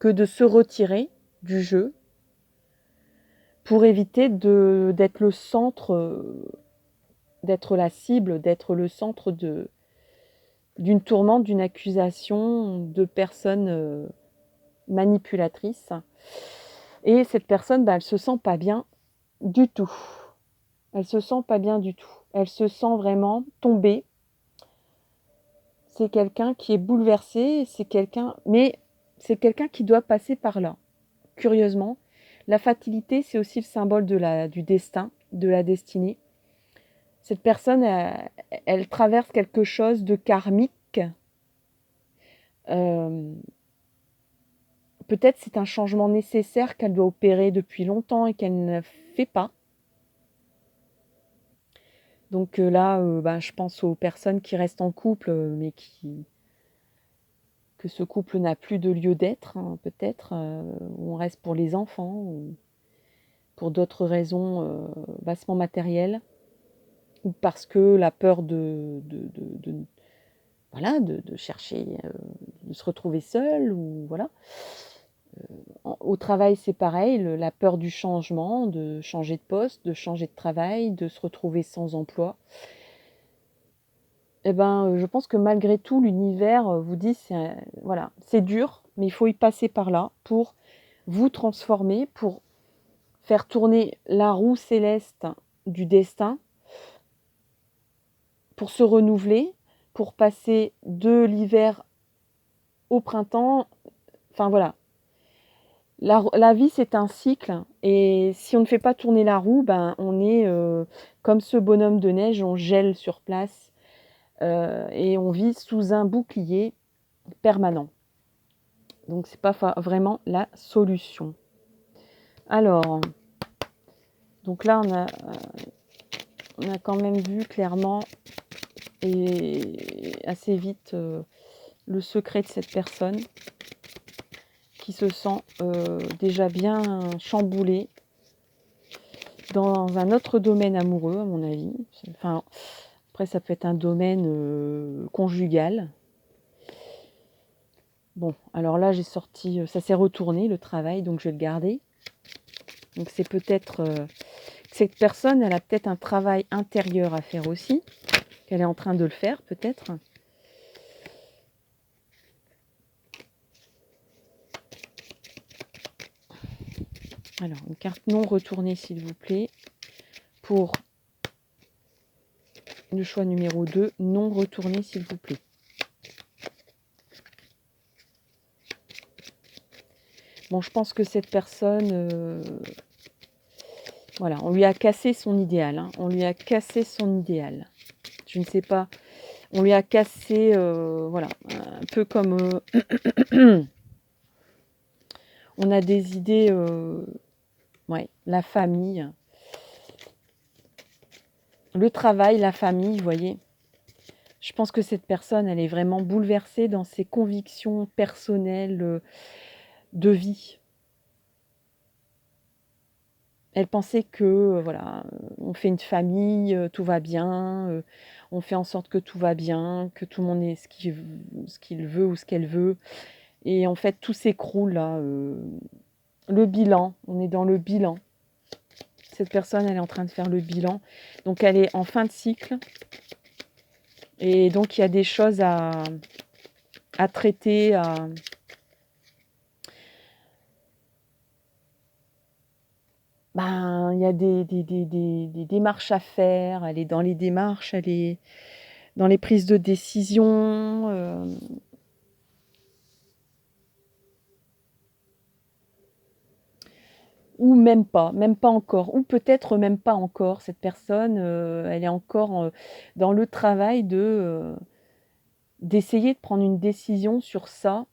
que de se retirer du jeu pour éviter d'être le centre, d'être la cible, d'être le centre d'une tourmente, d'une accusation de personnes manipulatrices. Et cette personne, elle se sent pas bien du tout. Elle se sent pas bien du tout. Elle se sent vraiment tombée. C'est quelqu'un qui est bouleversé, mais c'est quelqu'un qui doit passer par là. Curieusement, la fatalité, c'est aussi le symbole du destin, de la destinée. Cette personne, elle traverse quelque chose de karmique. Peut-être c'est un changement nécessaire qu'elle doit opérer depuis longtemps et qu'elle ne fait pas. Donc là, je pense aux personnes qui restent en couple, mais que ce couple n'a plus de lieu d'être, hein, peut-être, ou on reste pour les enfants, ou pour d'autres raisons bassement matérielles, ou parce que la peur voilà, de chercher, de se retrouver seul, ou voilà. Au travail, c'est pareil, la peur du changement, de changer de poste, de changer de travail, de se retrouver sans emploi. Eh ben, je pense que malgré tout, l'univers vous dit, voilà, c'est dur, mais il faut y passer par là pour vous transformer, pour faire tourner la roue céleste du destin, pour se renouveler, pour passer de l'hiver au printemps. Enfin voilà, la vie c'est un cycle, et si on ne fait pas tourner la roue, on est comme ce bonhomme de neige, on gèle sur place, et on vit sous un bouclier permanent. Donc c'est pas vraiment la solution. Alors, donc là on a quand même vu clairement et assez vite le secret de cette personne qui se sent déjà bien chamboulée dans un autre domaine amoureux, à mon avis. Enfin, après ça peut être un domaine conjugal. Bon, alors là j'ai sorti, ça s'est retourné le travail, donc je vais le garder. Donc c'est peut-être cette personne, elle a peut-être un travail intérieur à faire aussi, qu'elle est en train de le faire peut-être. Alors, une carte non retournée s'il vous plaît, pour le choix numéro 2, non retourné s'il vous plaît. Bon, je pense que cette personne, voilà, on lui a cassé son idéal, hein, on lui a cassé son idéal. Je ne sais pas, on lui a cassé, voilà, un peu comme on a des idées, ouais, la famille, le travail, la famille, vous voyez. Je pense que cette personne, elle est vraiment bouleversée dans ses convictions personnelles de vie. Elle pensait que, voilà, on fait une famille, tout va bien, on fait en sorte que tout va bien, que tout le monde ait ce qu'il veut ou ce qu'elle veut. Et en fait, tout s'écroule là. Le bilan, on est dans le bilan. Cette personne, elle est en train de faire le bilan. Donc, elle est en fin de cycle. Et donc, il y a des choses à traiter, il y a des démarches à faire. Elle est dans les démarches, elle est dans les prises de décision. Ou même pas encore. Ou peut-être même pas encore. Cette personne, elle est encore dans le travail d'essayer de prendre une décision sur ça.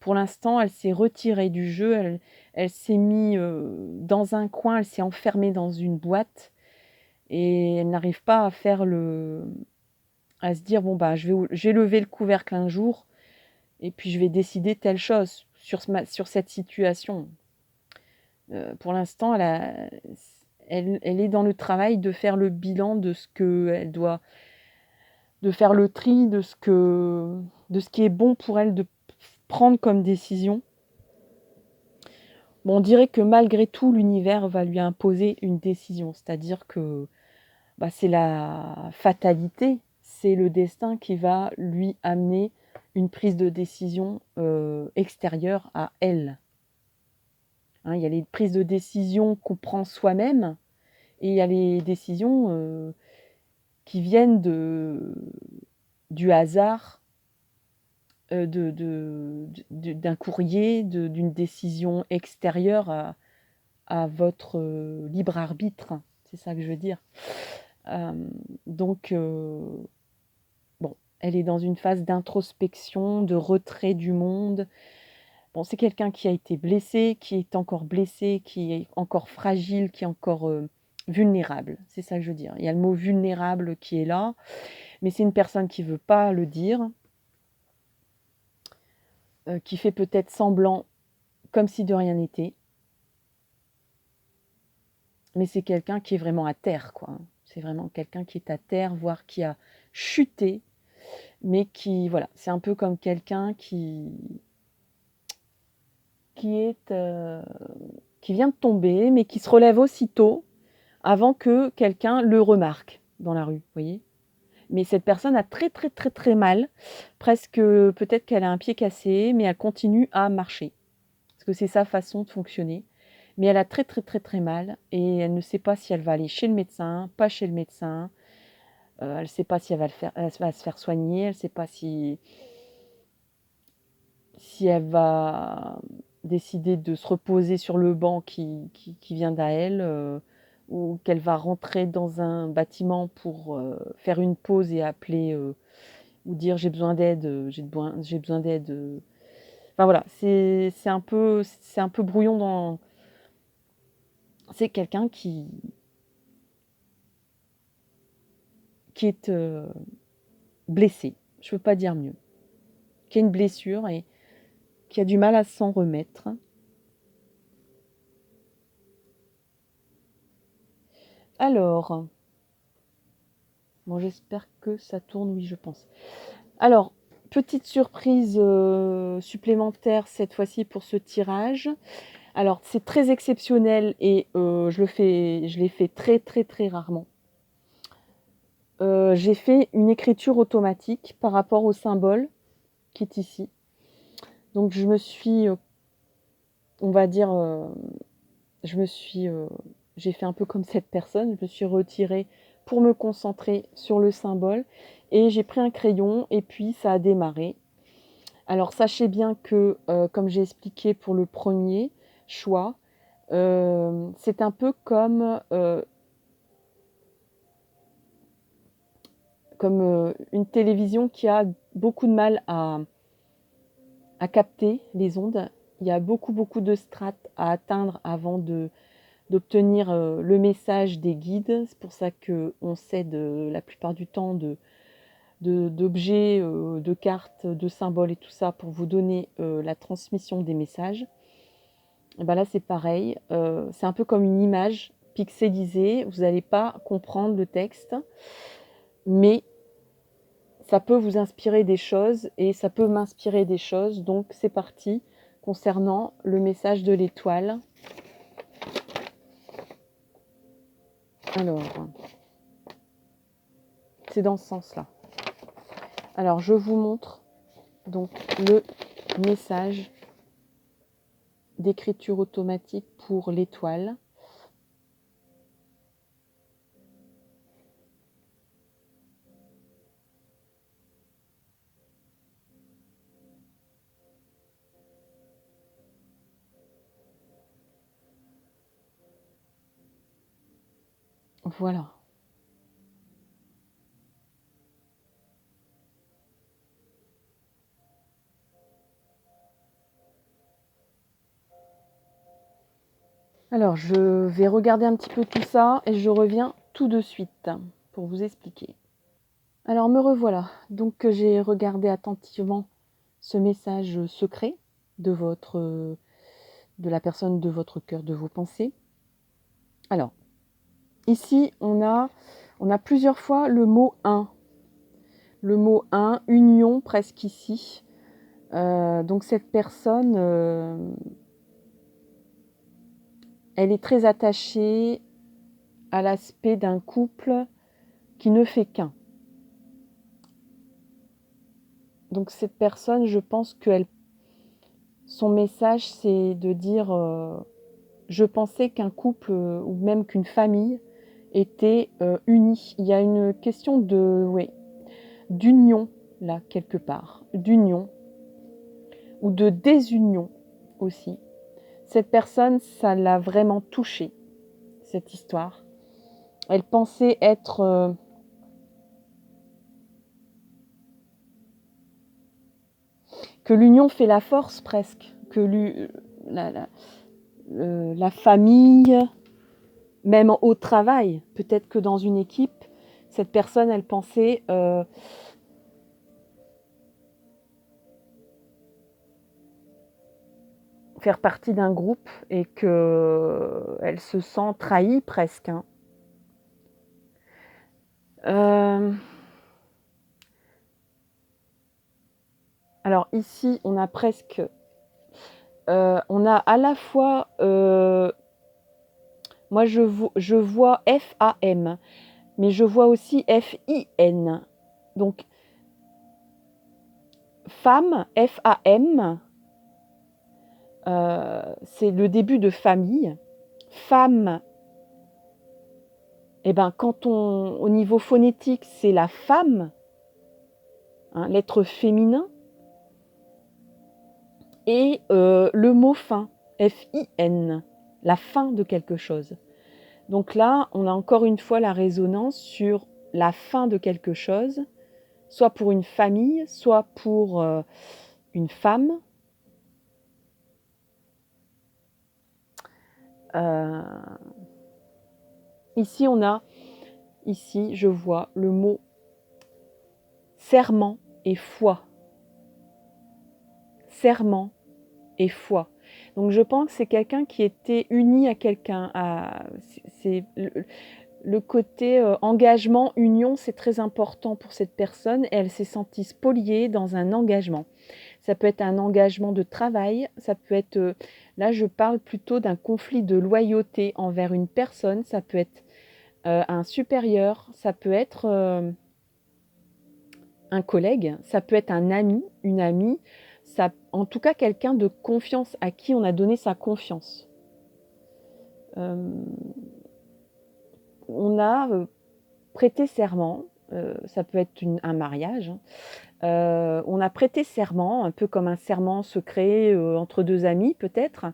Pour l'instant, elle s'est retirée du jeu. Elle s'est mise dans un coin. Elle s'est enfermée dans une boîte. Et elle n'arrive pas à à se dire, bon, je vais lever le couvercle un jour. Et puis, je vais décider telle chose sur cette situation. Pour l'instant, elle est dans le travail de faire le bilan de ce qu'elle doit, de faire le tri de ce qui est bon pour elle de prendre comme décision. Bon, on dirait que malgré tout, l'univers va lui imposer une décision, c'est-à-dire que c'est la fatalité, c'est le destin qui va lui amener une prise de décision extérieure à elle. Hein, il y a les prises de décision qu'on prend soi-même, Et il y a les décisions qui viennent du hasard, d'un courrier, d'une décision extérieure à votre libre arbitre. C'est ça que je veux dire. Donc, bon, elle est dans une phase d'introspection, de retrait du monde. Bon, c'est quelqu'un qui a été blessé, qui est encore blessé, qui est encore fragile, qui est encore vulnérable. C'est ça que je veux dire. Il y a le mot vulnérable qui est là, mais c'est une personne qui ne veut pas le dire, qui fait peut-être semblant comme si de rien n'était. Mais c'est quelqu'un qui est vraiment à terre, quoi. C'est vraiment quelqu'un qui est à terre, voire qui a chuté, mais qui, voilà, c'est un peu comme quelqu'un qui vient de tomber, mais qui se relève aussitôt avant que quelqu'un le remarque dans la rue, vous voyez. Mais cette personne a très très très très mal, presque peut-être qu'elle a un pied cassé, mais elle continue à marcher, parce que c'est sa façon de fonctionner. Mais elle a très très très très mal, et elle ne sait pas si elle va aller chez le médecin, pas chez le médecin, elle ne sait pas si elle va se faire soigner, elle ne sait pas si elle va décider de se reposer sur le banc qui vient d'à elle, ou qu'elle va rentrer dans un bâtiment pour faire une pause et appeler ou dire j'ai besoin d'aide, j'ai besoin d'aide. Enfin voilà, c'est un peu brouillon dans. C'est quelqu'un qui est blessé, je ne peux pas dire mieux, qui a une blessure et qui a du mal à s'en remettre. Alors, bon, j'espère que ça tourne, oui, je pense. Alors, petite surprise supplémentaire cette fois-ci pour ce tirage. Alors, c'est très exceptionnel et je l'ai fait très très très rarement. J'ai fait une écriture automatique par rapport au symbole qui est ici. Donc, je me suis, on va dire, j'ai fait un peu comme cette personne, je me suis retirée pour me concentrer sur le symbole et j'ai pris un crayon et puis ça a démarré. Alors sachez bien que, comme j'ai expliqué pour le premier choix, c'est un peu comme une télévision qui a beaucoup de mal à capter les ondes. Il y a beaucoup beaucoup de strates à atteindre avant d'obtenir le message des guides. C'est pour ça qu'on s'aide la plupart du temps d'objets, de cartes, de symboles et tout ça pour vous donner la transmission des messages. Et ben là c'est pareil, c'est un peu comme une image pixelisée, vous n'allez pas comprendre le texte, mais ça peut vous inspirer des choses et ça peut m'inspirer des choses, donc c'est parti concernant le message de l'étoile. Alors, c'est dans ce sens-là. Alors, je vous montre donc le message d'écriture automatique pour l'étoile. Voilà. Alors, je vais regarder un petit peu tout ça et je reviens tout de suite pour vous expliquer. Alors, me revoilà. Donc, j'ai regardé attentivement ce message secret de la personne de votre cœur, de vos pensées. Alors, ici, on a plusieurs fois le mot « un ». Le mot « un », union presque ici. Donc, cette personne, elle est très attachée à l'aspect d'un couple qui ne fait qu'un. Donc cette personne, je pense que son message, c'est de dire je pensais qu'un couple ou même qu'une famille étaient unis. Il y a une question d'union, là, quelque part. D'union ou de désunion aussi. Cette personne, ça l'a vraiment touchée, cette histoire. Elle pensait être... que l'union fait la force presque, que la famille, même au travail, peut-être que dans une équipe, cette personne, elle pensait faire partie d'un groupe et qu'elle se sent trahie presque. Hein. Alors ici, on a presque... on a à la fois... moi, je vois F-A-M, mais je vois aussi F-I-N. Donc, femme, F-A-M, c'est le début de famille. Femme, eh ben, quand au niveau phonétique, c'est la femme, hein, l'être féminin, et le mot fin, F-I-N, la fin de quelque chose. Donc là, on a encore une fois la résonance sur la fin de quelque chose, soit pour une famille, soit pour une femme. Ici, je vois le mot serment et foi. Serment et foi. Donc je pense que c'est quelqu'un qui était uni à quelqu'un. C'est le côté engagement, union, c'est très important pour cette personne. Et elle s'est sentie spoliée dans un engagement. Ça peut être un engagement de travail, ça peut être... là, je parle plutôt d'un conflit de loyauté envers une personne. Ça peut être un supérieur, ça peut être un collègue, ça peut être un ami, une amie, ça, en tout cas quelqu'un de confiance à qui on a donné sa confiance. On a prêté serment, ça peut être un mariage, on a prêté serment, un peu comme un serment secret entre deux amis peut-être.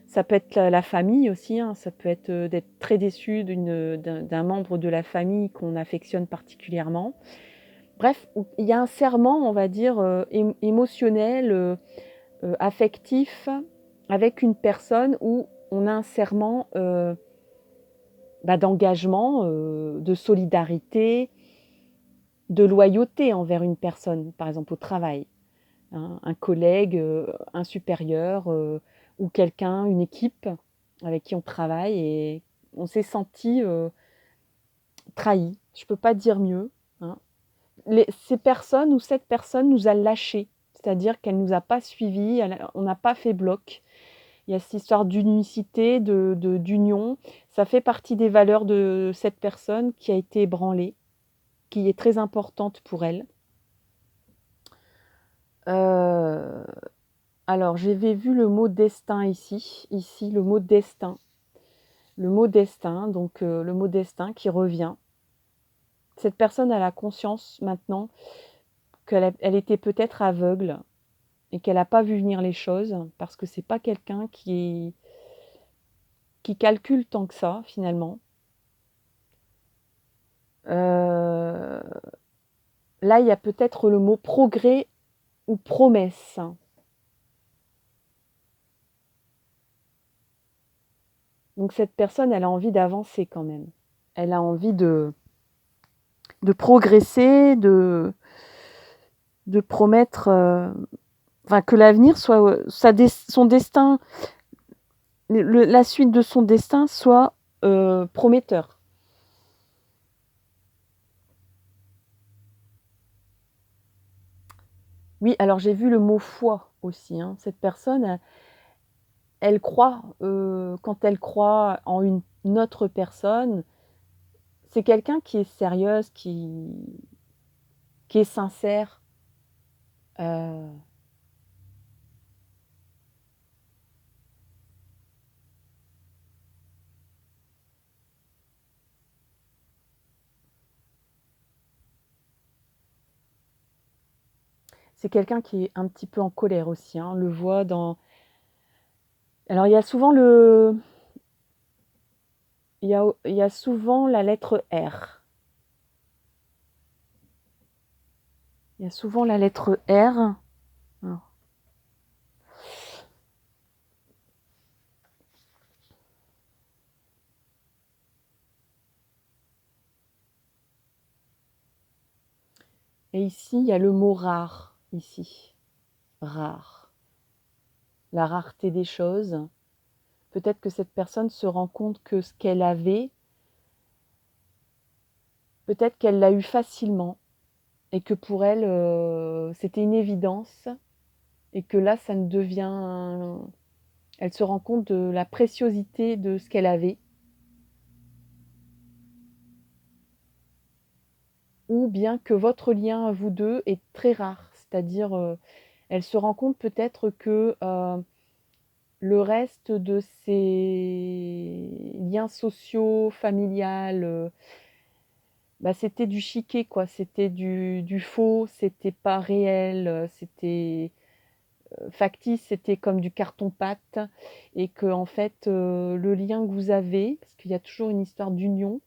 Ça peut être la famille aussi, hein, ça peut être d'être très déçu d'un membre de la famille qu'on affectionne particulièrement. Bref, il y a un serment, on va dire, émotionnel, affectif, avec une personne où on a un serment d'engagement, de solidarité, de loyauté envers une personne, par exemple au travail. Hein, un collègue, un supérieur ou quelqu'un, une équipe avec qui on travaille et on s'est senti trahi. Je ne peux pas dire mieux. Hein. Ces personnes ou cette personne nous a lâchés, c'est-à-dire qu'elle ne nous a pas suivis, on n'a pas fait bloc. Il y a cette histoire d'unicité, d'union. Ça fait partie des valeurs de cette personne qui a été ébranlée, qui est très importante pour elle. Alors, j'avais vu le mot destin ici, le mot destin. Le mot destin, donc le mot destin qui revient. Cette personne a la conscience maintenant qu'elle était peut-être aveugle et qu'elle n'a pas vu venir les choses parce que c'est pas quelqu'un qui calcule tant que ça finalement. Là, il y a peut-être le mot progrès ou promesse. Donc cette personne, elle a envie d'avancer quand même. Elle a envie de progresser, de promettre, que l'avenir soit son destin, la suite de son destin soit prometteur. Oui, alors j'ai vu le mot foi aussi. Hein. Cette personne, elle croit, quand elle croit en une autre personne, c'est quelqu'un qui est sérieuse, qui est sincère. C'est quelqu'un qui est un petit peu en colère aussi, hein. On le voit dans... Alors, il y a souvent il y a souvent la lettre R. Il y a souvent la lettre R. Alors, et ici, il y a le mot rare, ici. Rare. La rareté des choses. Peut-être que cette personne se rend compte que ce qu'elle avait, peut-être qu'elle l'a eu facilement et que pour elle, c'était une évidence et que là, ça ne devient... Elle se rend compte de la préciosité de ce qu'elle avait. Ou bien que votre lien à vous deux est très rare. C'est-à-dire, elle se rend compte peut-être que le reste de ses liens sociaux, familiales, bah, c'était du chiquet, quoi. C'était du faux, c'était pas réel, c'était factice, c'était comme du carton-pâte. Et que, en fait, le lien que vous avez, parce qu'il y a toujours une histoire d'union,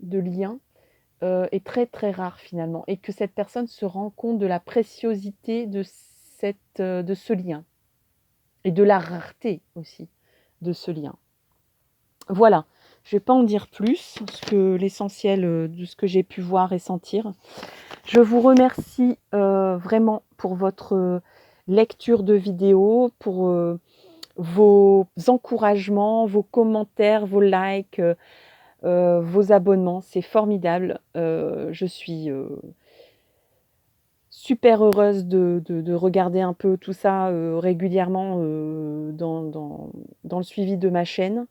de lien, est très très rare finalement. Et que cette personne se rend compte de la préciosité de ce lien. Et de la rareté aussi de ce lien. Voilà, je ne vais pas en dire plus, parce que l'essentiel de ce que j'ai pu voir et sentir. Je vous remercie vraiment pour votre lecture de vidéo, pour vos encouragements, vos commentaires, vos likes, vos abonnements. C'est formidable. Je suis super heureuse de regarder un peu tout ça régulièrement dans le suivi de ma chaîne.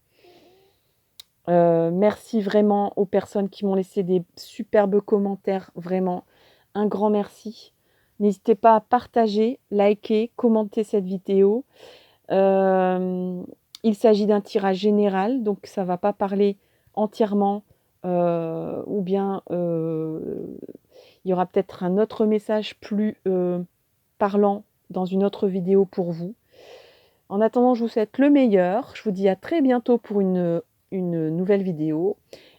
Merci vraiment aux personnes qui m'ont laissé des superbes commentaires, vraiment un grand merci. N'hésitez pas à partager, liker, commenter cette vidéo. Il s'agit d'un tirage général, donc ça ne va pas parler entièrement, ou bien il y aura peut-être un autre message plus parlant dans une autre vidéo pour vous. En attendant, je vous souhaite le meilleur. Je vous dis à très bientôt pour une nouvelle vidéo.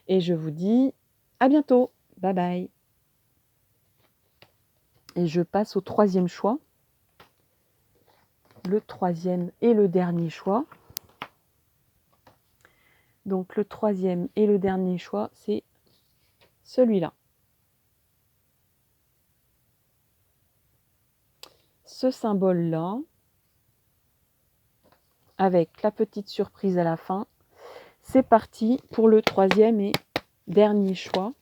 Et je vous dis à bientôt. Bye bye. Et je passe au troisième choix. Le troisième et le dernier choix. Donc le troisième et le dernier choix, c'est celui-là. Ce symbole-là, avec la petite surprise à la fin. C'est parti pour le troisième et dernier choix.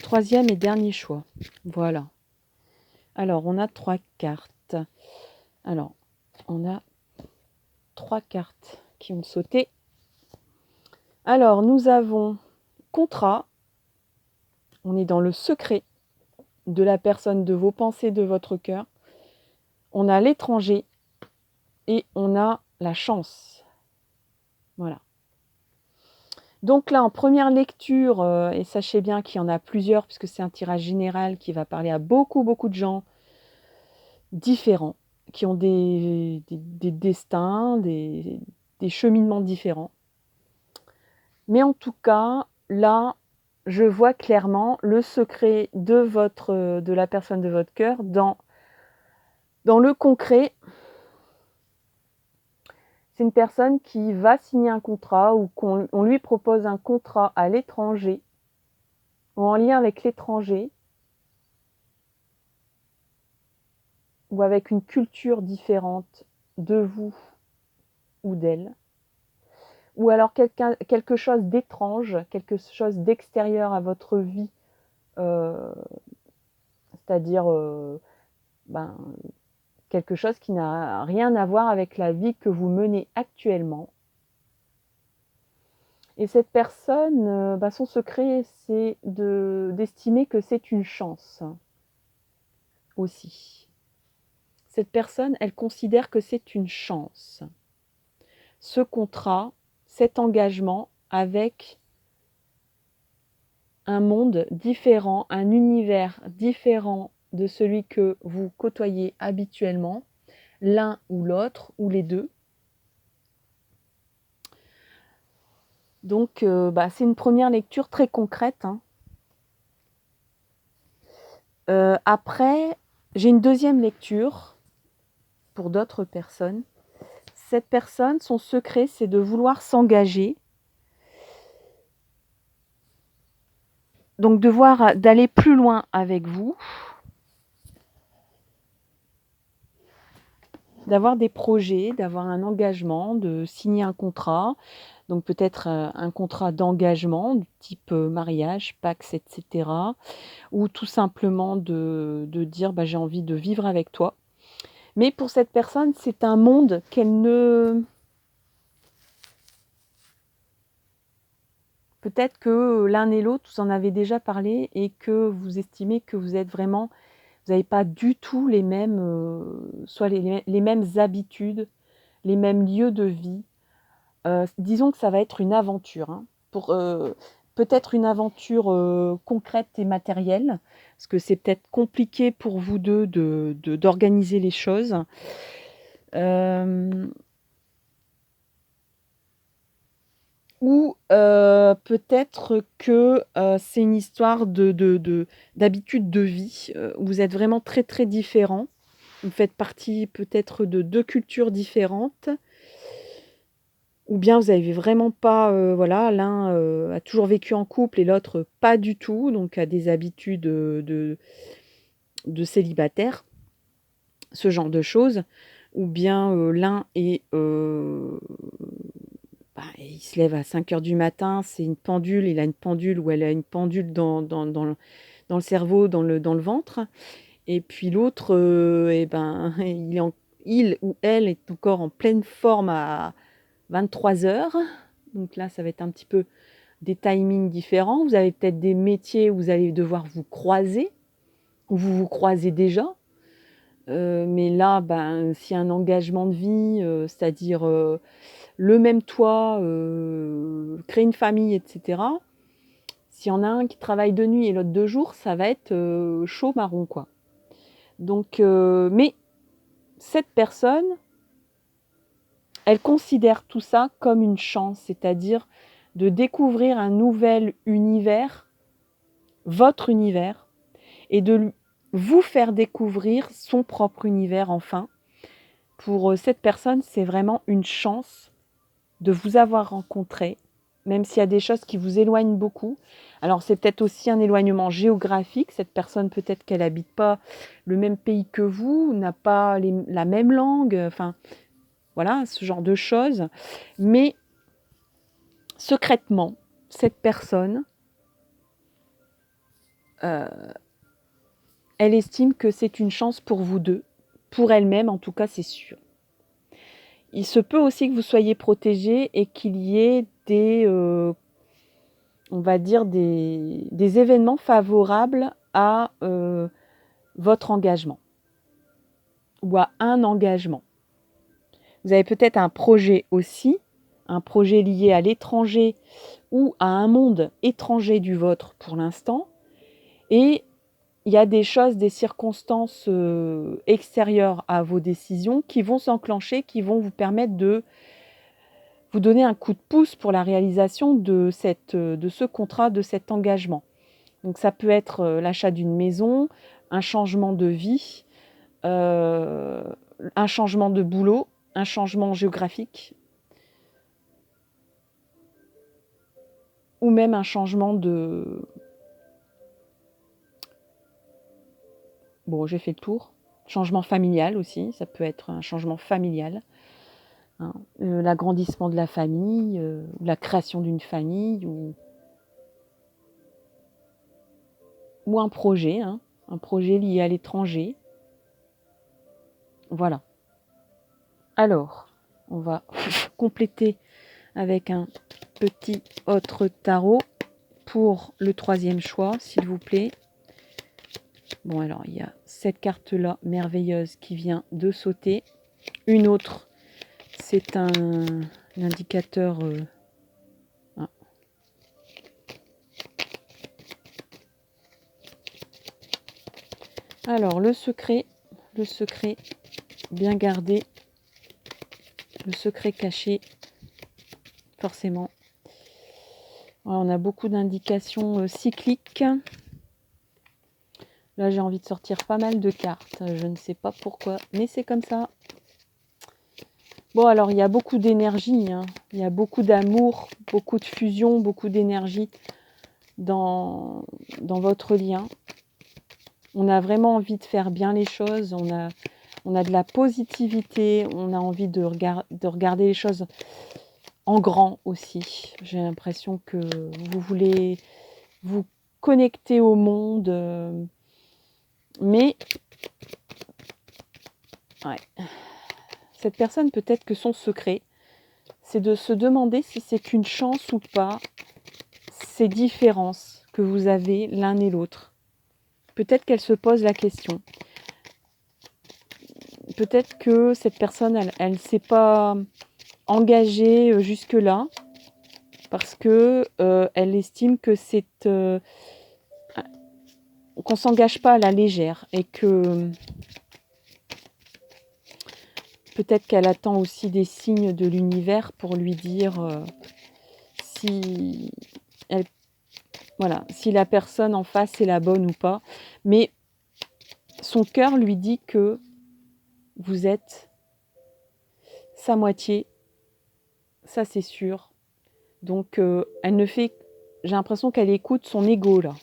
Troisième et dernier choix. Voilà. Alors, on a 3 cartes. Alors, on a 3 cartes qui ont sauté. Alors, nous avons contrat. On est dans le secret de la personne, de vos pensées, de votre cœur. On a l'étranger et on a la chance. Voilà. Donc là, en première lecture, et sachez bien qu'il y en a plusieurs, puisque c'est un tirage général qui va parler à beaucoup de gens différents, qui ont des destins, des cheminements différents. Mais en tout cas, là, je vois clairement le secret de la personne de votre cœur dans le concret. C'est une personne qui va signer un contrat ou qu'on lui propose un contrat à l'étranger ou en lien avec l'étranger ou avec une culture différente de vous ou d'elle. Ou alors quelque chose d'étrange, quelque chose d'extérieur à votre vie, c'est-à-dire quelque chose qui n'a rien à voir avec la vie que vous menez actuellement. Et cette personne, son secret, c'est d'estimer que c'est une chance aussi. cette personne, elle considère que c'est une chance. Ce contrat, cet engagement avec un monde différent, un univers différent de celui que vous côtoyez habituellement, l'un ou l'autre, ou les deux. Donc, c'est une première lecture très concrète, hein. Après, j'ai une deuxième lecture pour d'autres personnes. Cette personne, son secret, c'est de vouloir s'engager. Donc, d'aller plus loin avec vous. D'avoir des projets, d'avoir un engagement, de signer un contrat. Donc peut-être un contrat d'engagement du type mariage, Pacs, etc. Ou tout simplement de dire j'ai envie de vivre avec toi. Mais pour cette personne, c'est un monde qu'elle ne... Peut-être que l'un et l'autre, vous en avez déjà parlé et que vous estimez que vous êtes vraiment... Vous n'avez pas du tout les mêmes... soit les mêmes habitudes, les mêmes lieux de vie. Disons que ça va être une aventure, hein, peut-être une aventure concrète et matérielle, parce que c'est peut-être compliqué pour vous deux d'organiser les choses. Ou peut-être que c'est une histoire d'habitude de vie, où vous êtes vraiment très très différents. Vous faites partie peut-être de deux cultures différentes. Ou bien vous n'avez vraiment pas, l'un a toujours vécu en couple et l'autre pas du tout, donc a des habitudes de célibataire, ce genre de choses. Ou bien l'un est, il se lève à 5 heures du matin, c'est une pendule, il a une pendule ou elle a une pendule dans le cerveau, dans le ventre. Et puis l'autre, il ou elle est encore en pleine forme à 23 heures. Donc là, ça va être un petit peu des timings différents. Vous avez peut-être des métiers où vous allez devoir vous croiser, ou vous vous croisez déjà. Mais là, s'il y a un engagement de vie, c'est-à-dire le même toit, créer une famille, etc. S'il y en a un qui travaille de nuit et l'autre de jour, ça va être chaud marron, quoi. Donc, mais cette personne, elle considère tout ça comme une chance, c'est-à-dire de découvrir un nouvel univers, votre univers, et de vous faire découvrir son propre univers enfin. Pour cette personne, c'est vraiment une chance de vous avoir rencontré, même s'il y a des choses qui vous éloignent beaucoup. Alors c'est peut-être aussi un éloignement géographique. Cette personne, peut-être qu'elle n'habite pas le même pays que vous, n'a pas la même langue, enfin voilà, ce genre de choses. Mais secrètement, cette personne, elle estime que c'est une chance pour vous deux, pour elle-même en tout cas, c'est sûr. Il se peut aussi que vous soyez protégés et qu'il y ait on va dire des événements favorables à votre engagement ou à un engagement. Vous avez peut-être un projet aussi, un projet lié à l'étranger ou à un monde étranger du vôtre pour l'instant, et il y a des choses, des circonstances extérieures à vos décisions qui vont s'enclencher, qui vont vous permettre de vous donner un coup de pouce pour la réalisation de ce contrat, de cet engagement. Donc ça peut être l'achat d'une maison, un changement de vie, un changement de boulot, un changement géographique, ou même un changement de... Bon, j'ai fait le tour. Changement familial aussi, ça peut être un changement familial. Hein. L'agrandissement de la famille, la création d'une famille, ou un projet lié à l'étranger. Voilà. Alors, on va compléter avec un petit autre tarot pour le troisième choix, s'il vous plaît. Bon, alors, il y a cette carte-là, merveilleuse, qui vient de sauter. Une autre, c'est un indicateur... ah. Alors, le secret bien gardé, le secret caché, forcément. Voilà, on a beaucoup d'indications cycliques. Là, j'ai envie de sortir pas mal de cartes. Je ne sais pas pourquoi, mais c'est comme ça. Bon, alors, il y a beaucoup d'énergie. Hein. Il y a beaucoup d'amour, beaucoup de fusion, beaucoup d'énergie dans votre lien. On a vraiment envie de faire bien les choses. On a de la positivité. On a envie de regarder les choses en grand aussi. J'ai l'impression que vous voulez vous connecter au monde. Mais, ouais. Cette personne, peut-être que son secret, c'est de se demander si c'est qu'une chance ou pas, ces différences que vous avez l'un et l'autre. Peut-être qu'elle se pose la question. Peut-être que cette personne, elle ne s'est pas engagée jusque-là parce que elle estime que c'est qu'on s'engage pas à la légère et que peut-être qu'elle attend aussi des signes de l'univers pour lui dire si elle, voilà, si la personne en face est la bonne ou pas. Mais son cœur lui dit que vous êtes sa moitié, ça c'est sûr. Donc elle ne fait, j'ai l'impression qu'elle écoute son ego là.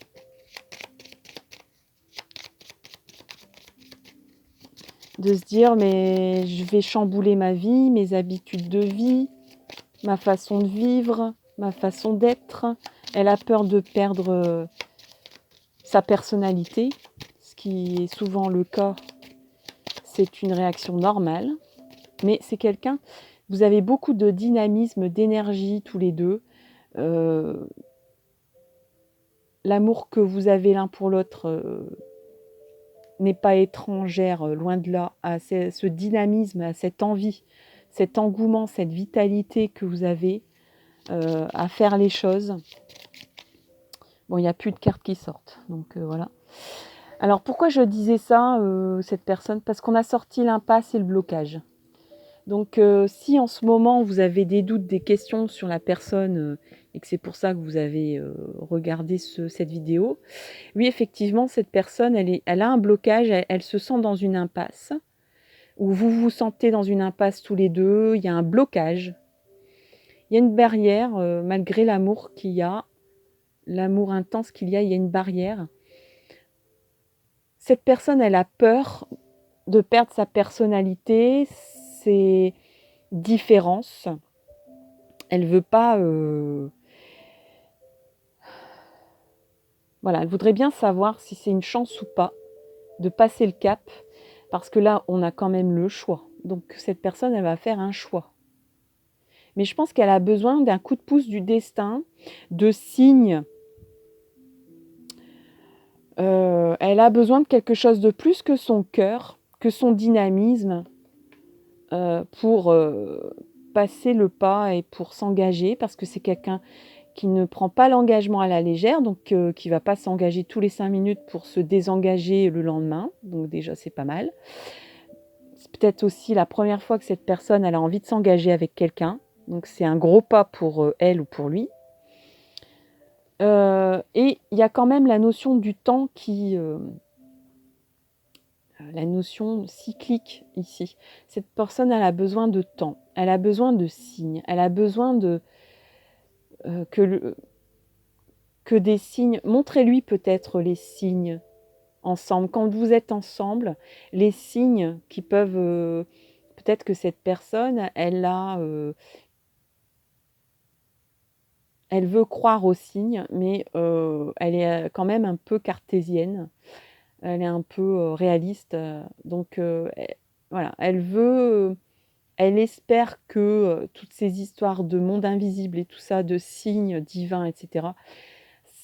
De se dire mais je vais chambouler ma vie, mes habitudes de vie, ma façon de vivre, ma façon d'être. Elle a peur de perdre sa personnalité, ce qui est souvent le cas. C'est une réaction normale, mais c'est quelqu'un, vous avez beaucoup de dynamisme, d'énergie tous les deux. L'amour que vous avez l'un pour l'autre n'est pas étrangère, loin de là, à ce dynamisme, à cette envie, cet engouement, cette vitalité que vous avez à faire les choses. Bon, il n'y a plus de cartes qui sortent, donc voilà. Alors pourquoi je disais ça, cette personne? Parce qu'on a sorti l'impasse et le blocage. Donc si en ce moment vous avez des doutes, des questions sur la personne et que c'est pour ça que vous avez regardé cette vidéo, oui effectivement cette personne elle a un blocage, elle se sent dans une impasse, ou vous vous sentez dans une impasse tous les deux, il y a un blocage, il y a une barrière malgré l'amour qu'il y a, l'amour intense qu'il y a une barrière. Cette personne elle a peur de perdre sa personnalité, ses différences. Elle veut pas... Voilà, elle voudrait bien savoir si c'est une chance ou pas de passer le cap, parce que là, on a quand même le choix. Donc cette personne, elle va faire un choix. Mais je pense qu'elle a besoin d'un coup de pouce du destin, de signes. Elle a besoin de quelque chose de plus que son cœur, que son dynamisme, pour passer le pas et pour s'engager, parce que c'est quelqu'un qui ne prend pas l'engagement à la légère, donc qui ne va pas s'engager tous les 5 minutes pour se désengager le lendemain, donc déjà c'est pas mal. C'est peut-être aussi la première fois que cette personne elle a envie de s'engager avec quelqu'un, donc c'est un gros pas pour elle ou pour lui. Et il y a quand même la notion du temps la notion cyclique ici. Cette personne elle a besoin de temps, elle a besoin de signes, elle a besoin de que des signes, montrez-lui peut-être les signes ensemble. Quand vous êtes ensemble, les signes qui peuvent... peut-être que cette personne, elle veut croire aux signes, mais elle est quand même un peu cartésienne. Elle est un peu réaliste. Donc voilà, elle espère que toutes ces histoires de monde invisible et tout ça, de signes divins, etc.,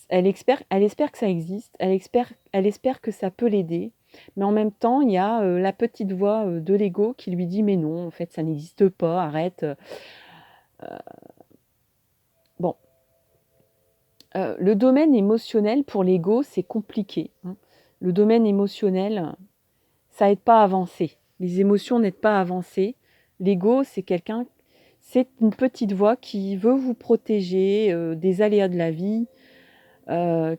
elle espère que ça existe, elle espère que ça peut l'aider, mais en même temps, il y a la petite voix de l'ego qui lui dit mais non, en fait, ça n'existe pas, arrête. Bon, le domaine émotionnel pour l'ego, c'est compliqué, hein. Le domaine émotionnel, ça aide pas à avancer. Les émotions n'aident pas à avancer. L'ego, c'est une petite voix qui veut vous protéger des aléas de la vie,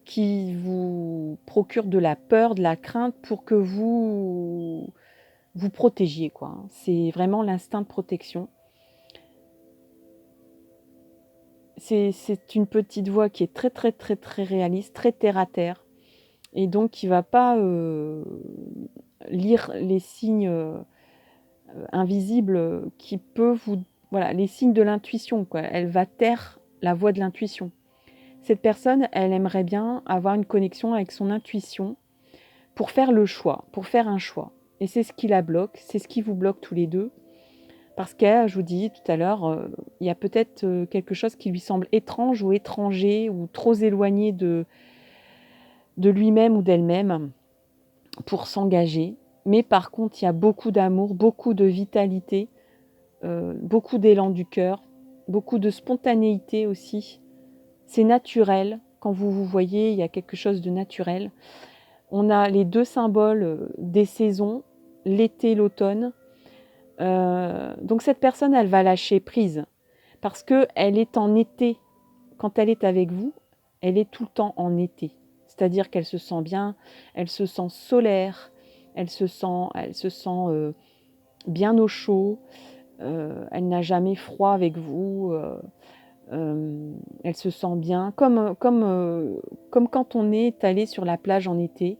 qui vous procure de la peur, de la crainte pour que vous vous protégiez, quoi, hein. C'est vraiment l'instinct de protection. C'est une petite voix qui est très, très, très, très réaliste, très terre à terre, et donc qui va pas lire les signes invisibles qui peuvent vous... Voilà, les signes de l'intuition, quoi. Elle va taire la voix de l'intuition. Cette personne, elle aimerait bien avoir une connexion avec son intuition pour faire le choix, pour faire un choix. Et c'est ce qui la bloque, c'est ce qui vous bloque tous les deux. Parce que, je vous dis tout à l'heure, il y a peut-être quelque chose qui lui semble étrange ou étranger ou trop éloigné de lui-même ou d'elle-même pour s'engager. Mais par contre, il y a beaucoup d'amour, beaucoup de vitalité, beaucoup d'élan du cœur, beaucoup de spontanéité aussi. C'est naturel. Quand vous vous voyez, il y a quelque chose de naturel. On a les deux symboles des saisons, l'été, l'automne. Donc cette personne, elle va lâcher prise parce qu'elle est en été. Quand elle est avec vous, elle est tout le temps en été. C'est-à-dire qu'elle se sent bien, elle se sent solaire, elle se sent bien au chaud, elle n'a jamais froid avec vous, elle se sent bien, comme quand on est allé sur la plage en été,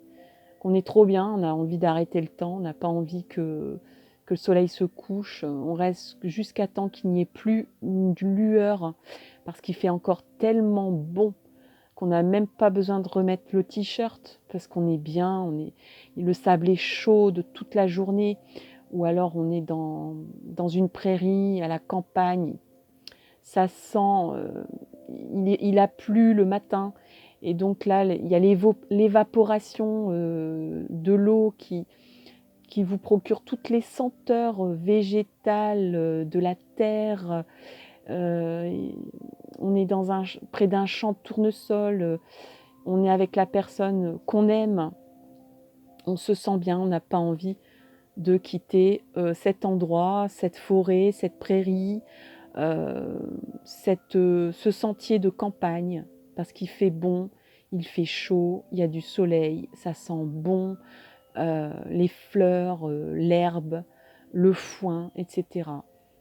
qu'on est trop bien, on a envie d'arrêter le temps, on n'a pas envie que le soleil se couche, on reste jusqu'à temps qu'il n'y ait plus une lueur, parce qu'il fait encore tellement bon qu'on n'a même pas besoin de remettre le t-shirt, parce qu'on est bien, le sable est chaud de toute la journée, ou alors on est dans une prairie, à la campagne, ça sent, il a plu le matin, et donc là, il y a l'évaporation de l'eau qui vous procure toutes les senteurs végétales de la terre. Euh, on est près d'un champ de tournesol, on est avec la personne qu'on aime, on se sent bien, on n'a pas envie de quitter cet endroit, cette forêt, cette prairie, euh, ce sentier de campagne, parce qu'il fait bon, il fait chaud, il y a du soleil, ça sent bon, les fleurs, l'herbe, le foin, etc.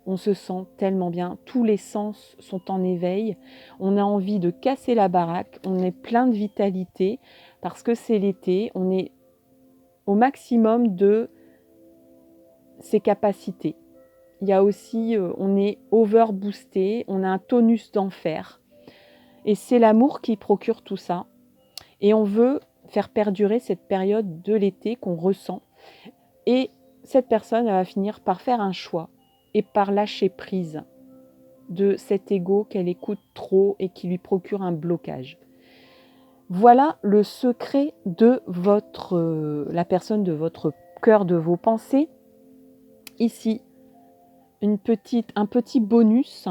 On se sent tellement bien, tous les sens sont en éveil, on a envie de casser la baraque, on est plein de vitalité, parce que c'est l'été, on est au maximum de ses capacités. Il y a aussi, on est overboosté, on a un tonus d'enfer. Et c'est l'amour qui procure tout ça. Et on veut faire perdurer cette période de l'été qu'on ressent. Et cette personne, elle va finir par faire un choix et par lâcher prise de cet ego qu'elle écoute trop et qui lui procure un blocage. Voilà le secret de la personne de votre cœur, de vos pensées. Ici, un petit bonus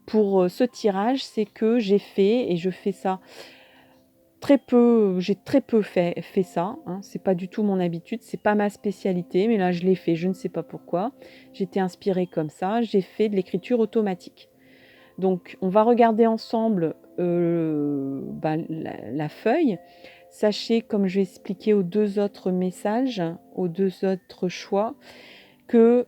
pour ce tirage, c'est que j'ai fait, et je fais ça très peu, j'ai très peu fait ça, hein, c'est pas du tout mon habitude, c'est pas ma spécialité, mais là je l'ai fait, je ne sais pas pourquoi, j'étais inspirée comme ça, j'ai fait de l'écriture automatique. Donc on va regarder ensemble la feuille. Sachez, comme je vais expliquer aux deux autres messages, aux deux autres choix, que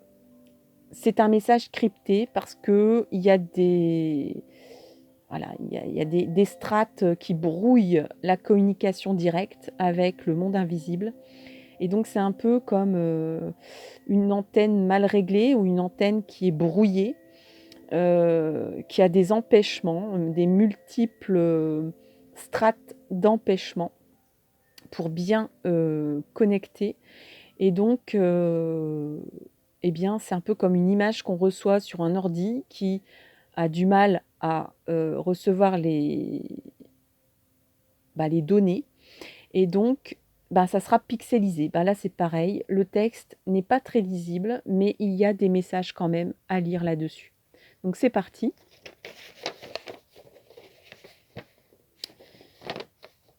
c'est un message crypté parce qu'il y a des... Voilà, il y a des strates qui brouillent la communication directe avec le monde invisible. Et donc, c'est un peu comme une antenne mal réglée ou une antenne qui est brouillée, qui a des empêchements, des multiples strates d'empêchement pour bien connecter. Et donc, eh bien, c'est un peu comme une image qu'on reçoit sur un ordi qui a du mal à recevoir les données. Et donc, ça sera pixelisé. Là, c'est pareil. Le texte n'est pas très lisible, mais il y a des messages quand même à lire là-dessus. Donc, c'est parti.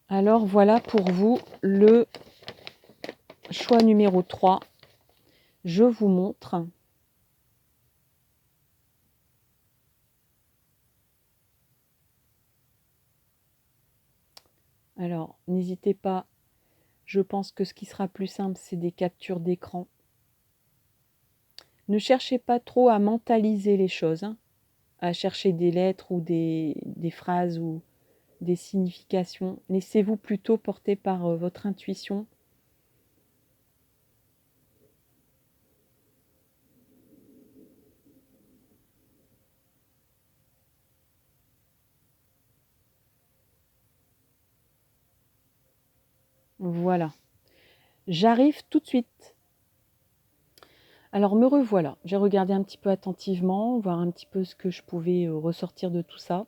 Alors, voilà pour vous le choix numéro 3. Je vous montre. Alors, n'hésitez pas. Je pense que ce qui sera plus simple, c'est des captures d'écran. Ne cherchez pas trop à mentaliser les choses, hein, à chercher des lettres ou des phrases ou des significations. Laissez-vous plutôt porter par votre intuition. Voilà. J'arrive tout de suite. Alors me revoilà. J'ai regardé un petit peu attentivement, voir un petit peu ce que je pouvais ressortir de tout ça.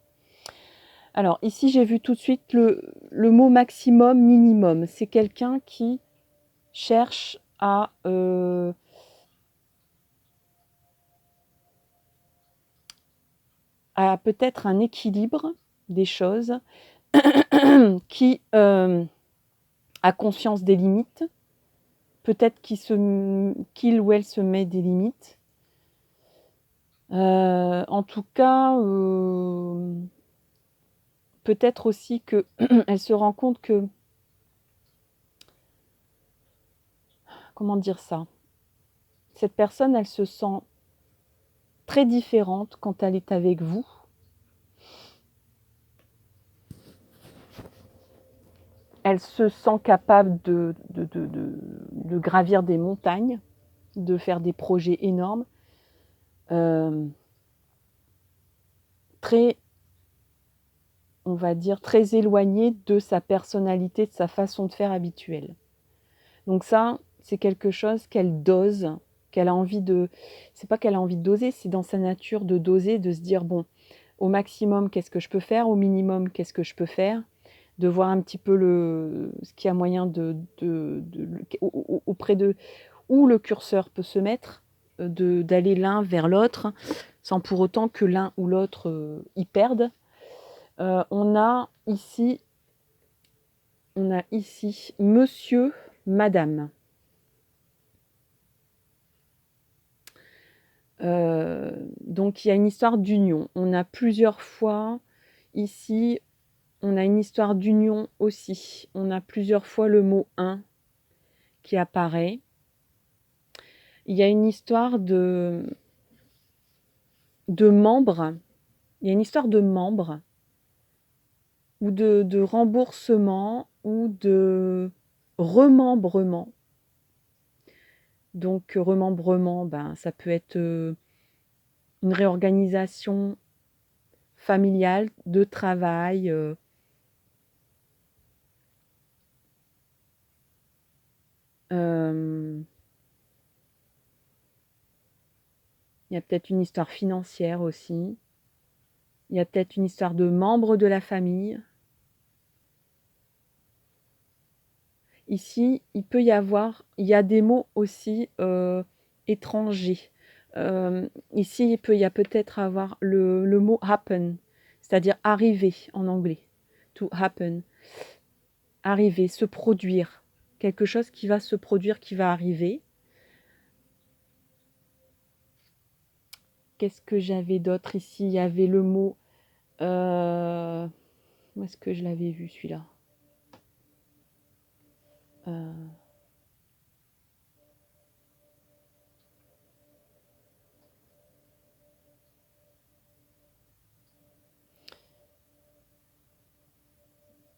Alors ici, j'ai vu tout de suite le mot maximum, minimum. C'est quelqu'un qui cherche à peut-être un équilibre des choses, qui a conscience des limites, peut-être qu'il ou elle se met des limites. En tout cas, peut-être aussi qu'elle se rend compte que, comment dire ça, cette personne, elle se sent très différente quand elle est avec vous. Elle se sent capable de gravir des montagnes, de faire des projets énormes, très, on va dire, très éloignés de sa personnalité, de sa façon de faire habituelle. Donc ça, c'est quelque chose qu'elle dose, qu'elle a envie de... C'est pas qu'elle a envie de doser, c'est dans sa nature de doser, de se dire, bon, au maximum, qu'est-ce que je peux faire? Au minimum, qu'est-ce que je peux faire? De voir un petit peu ce qu'il y a moyen auprès de où le curseur peut se mettre, d'aller l'un vers l'autre, sans pour autant que l'un ou l'autre y perde. On a ici monsieur, madame. Donc il y a une histoire d'union. On a plusieurs fois ici, on a une histoire d'union aussi. On a plusieurs fois le mot un qui apparaît. Il y a une histoire de membres. Il y a une histoire de membres ou de remboursement ou de remembrement. Donc remembrement, ça peut être une réorganisation familiale, de travail. Il y a peut-être une histoire financière aussi. Il y a peut-être une histoire de membres de la famille. Ici, il y a des mots aussi étrangers. Ici, il y a peut-être avoir le mot happen, c'est-à-dire arriver en anglais. To happen. Arriver, se produire. Quelque chose qui va se produire, qui va arriver. Qu'est-ce que j'avais d'autre ici? Il y avait le mot... où est-ce que je l'avais vu celui-là?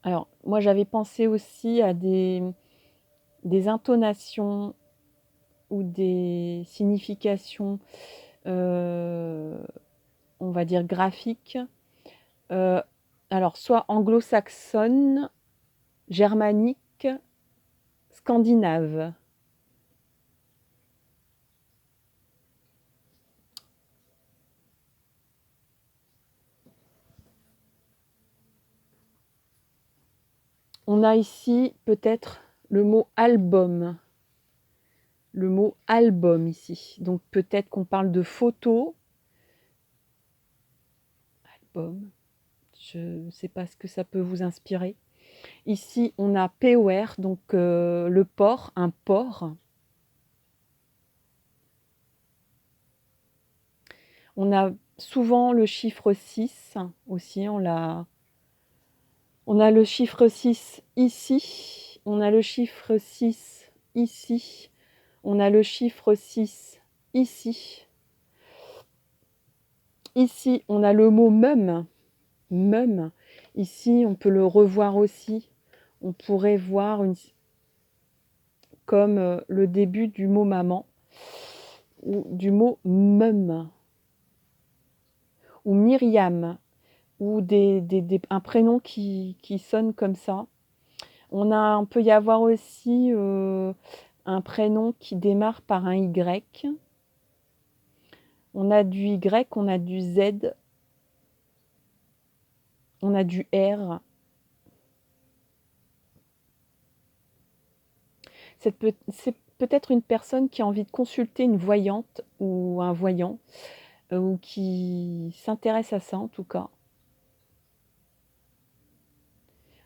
Alors, moi, j'avais pensé aussi à des intonations ou des significations, on va dire, graphiques. Alors, soit anglo-saxonne, germanique, scandinave. On a ici peut-être le mot album. Le mot album ici. Donc peut-être qu'on parle de photos. Album. Je ne sais pas ce que ça peut vous inspirer. Ici, on a POR, donc le port, un port. On a souvent le chiffre 6 aussi, on a le chiffre 6 ici, on a le chiffre 6 ici, on a le chiffre 6 ici. Ici, on a le mot meum. Meum. Ici, on peut le revoir aussi. On pourrait voir comme le début du mot maman ou du mot meum ou Myriam ou un prénom qui sonne comme ça. On peut y avoir aussi un prénom qui démarre par un Y. On a du Y, on a du Z, on a du R. C'est peut-être une personne qui a envie de consulter une voyante ou un voyant, ou qui s'intéresse à ça en tout cas.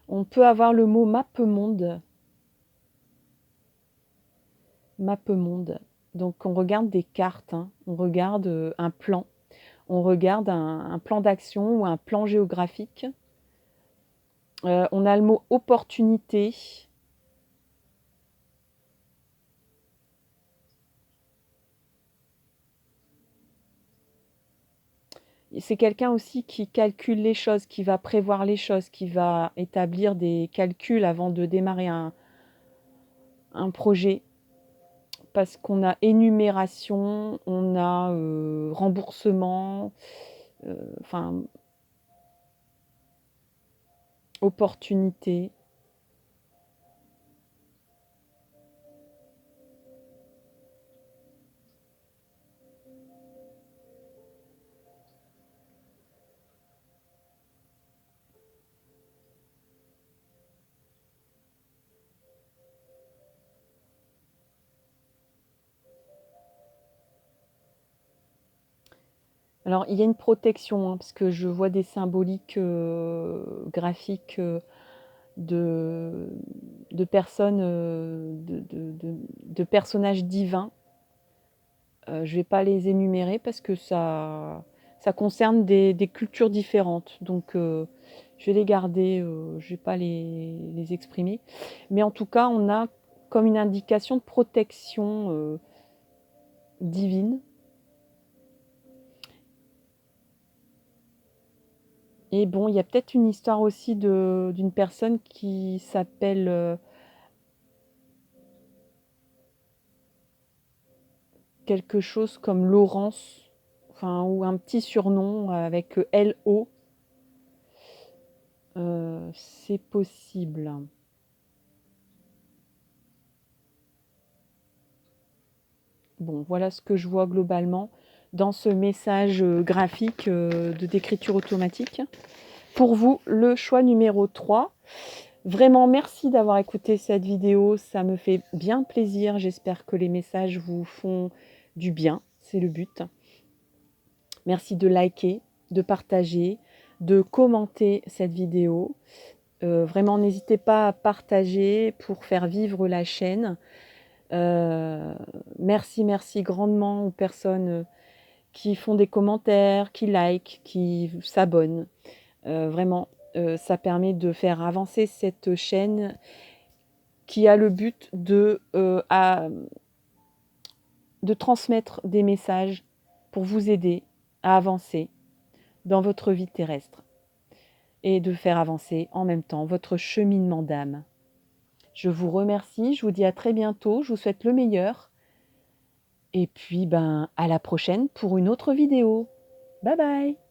On peut avoir le mot mappemonde. Mappemonde. Donc on regarde des cartes, hein. On regarde un plan. On regarde un plan d'action ou un plan géographique. On a le mot opportunité. C'est quelqu'un aussi qui calcule les choses, qui va prévoir les choses, qui va établir des calculs avant de démarrer un projet. Parce qu'on a énumération, on a remboursement, enfin, opportunité. Alors, il y a une protection, hein, parce que je vois des symboliques graphiques de personnes, de personnages divins. Je ne vais pas les énumérer parce que ça concerne des cultures différentes. Donc, je vais les garder, je ne vais pas les exprimer. Mais en tout cas, on a comme une indication de protection divine. Et bon, il y a peut-être une histoire aussi d'une personne qui s'appelle quelque chose comme Laurence, enfin, ou un petit surnom avec LO. C'est possible. Bon, voilà ce que je vois globalement dans ce message graphique de d'écriture automatique. Pour vous, le choix numéro 3. Vraiment, merci d'avoir écouté cette vidéo. Ça me fait bien plaisir. J'espère que les messages vous font du bien. C'est le but. Merci de liker, de partager, de commenter cette vidéo. Vraiment, n'hésitez pas à partager pour faire vivre la chaîne. Merci grandement aux personnes qui font des commentaires, qui likent, qui s'abonnent. Vraiment, ça permet de faire avancer cette chaîne qui a le but de transmettre des messages pour vous aider à avancer dans votre vie terrestre et de faire avancer en même temps votre cheminement d'âme. Je vous remercie, je vous dis à très bientôt, je vous souhaite le meilleur et puis à la prochaine pour une autre vidéo. Bye bye!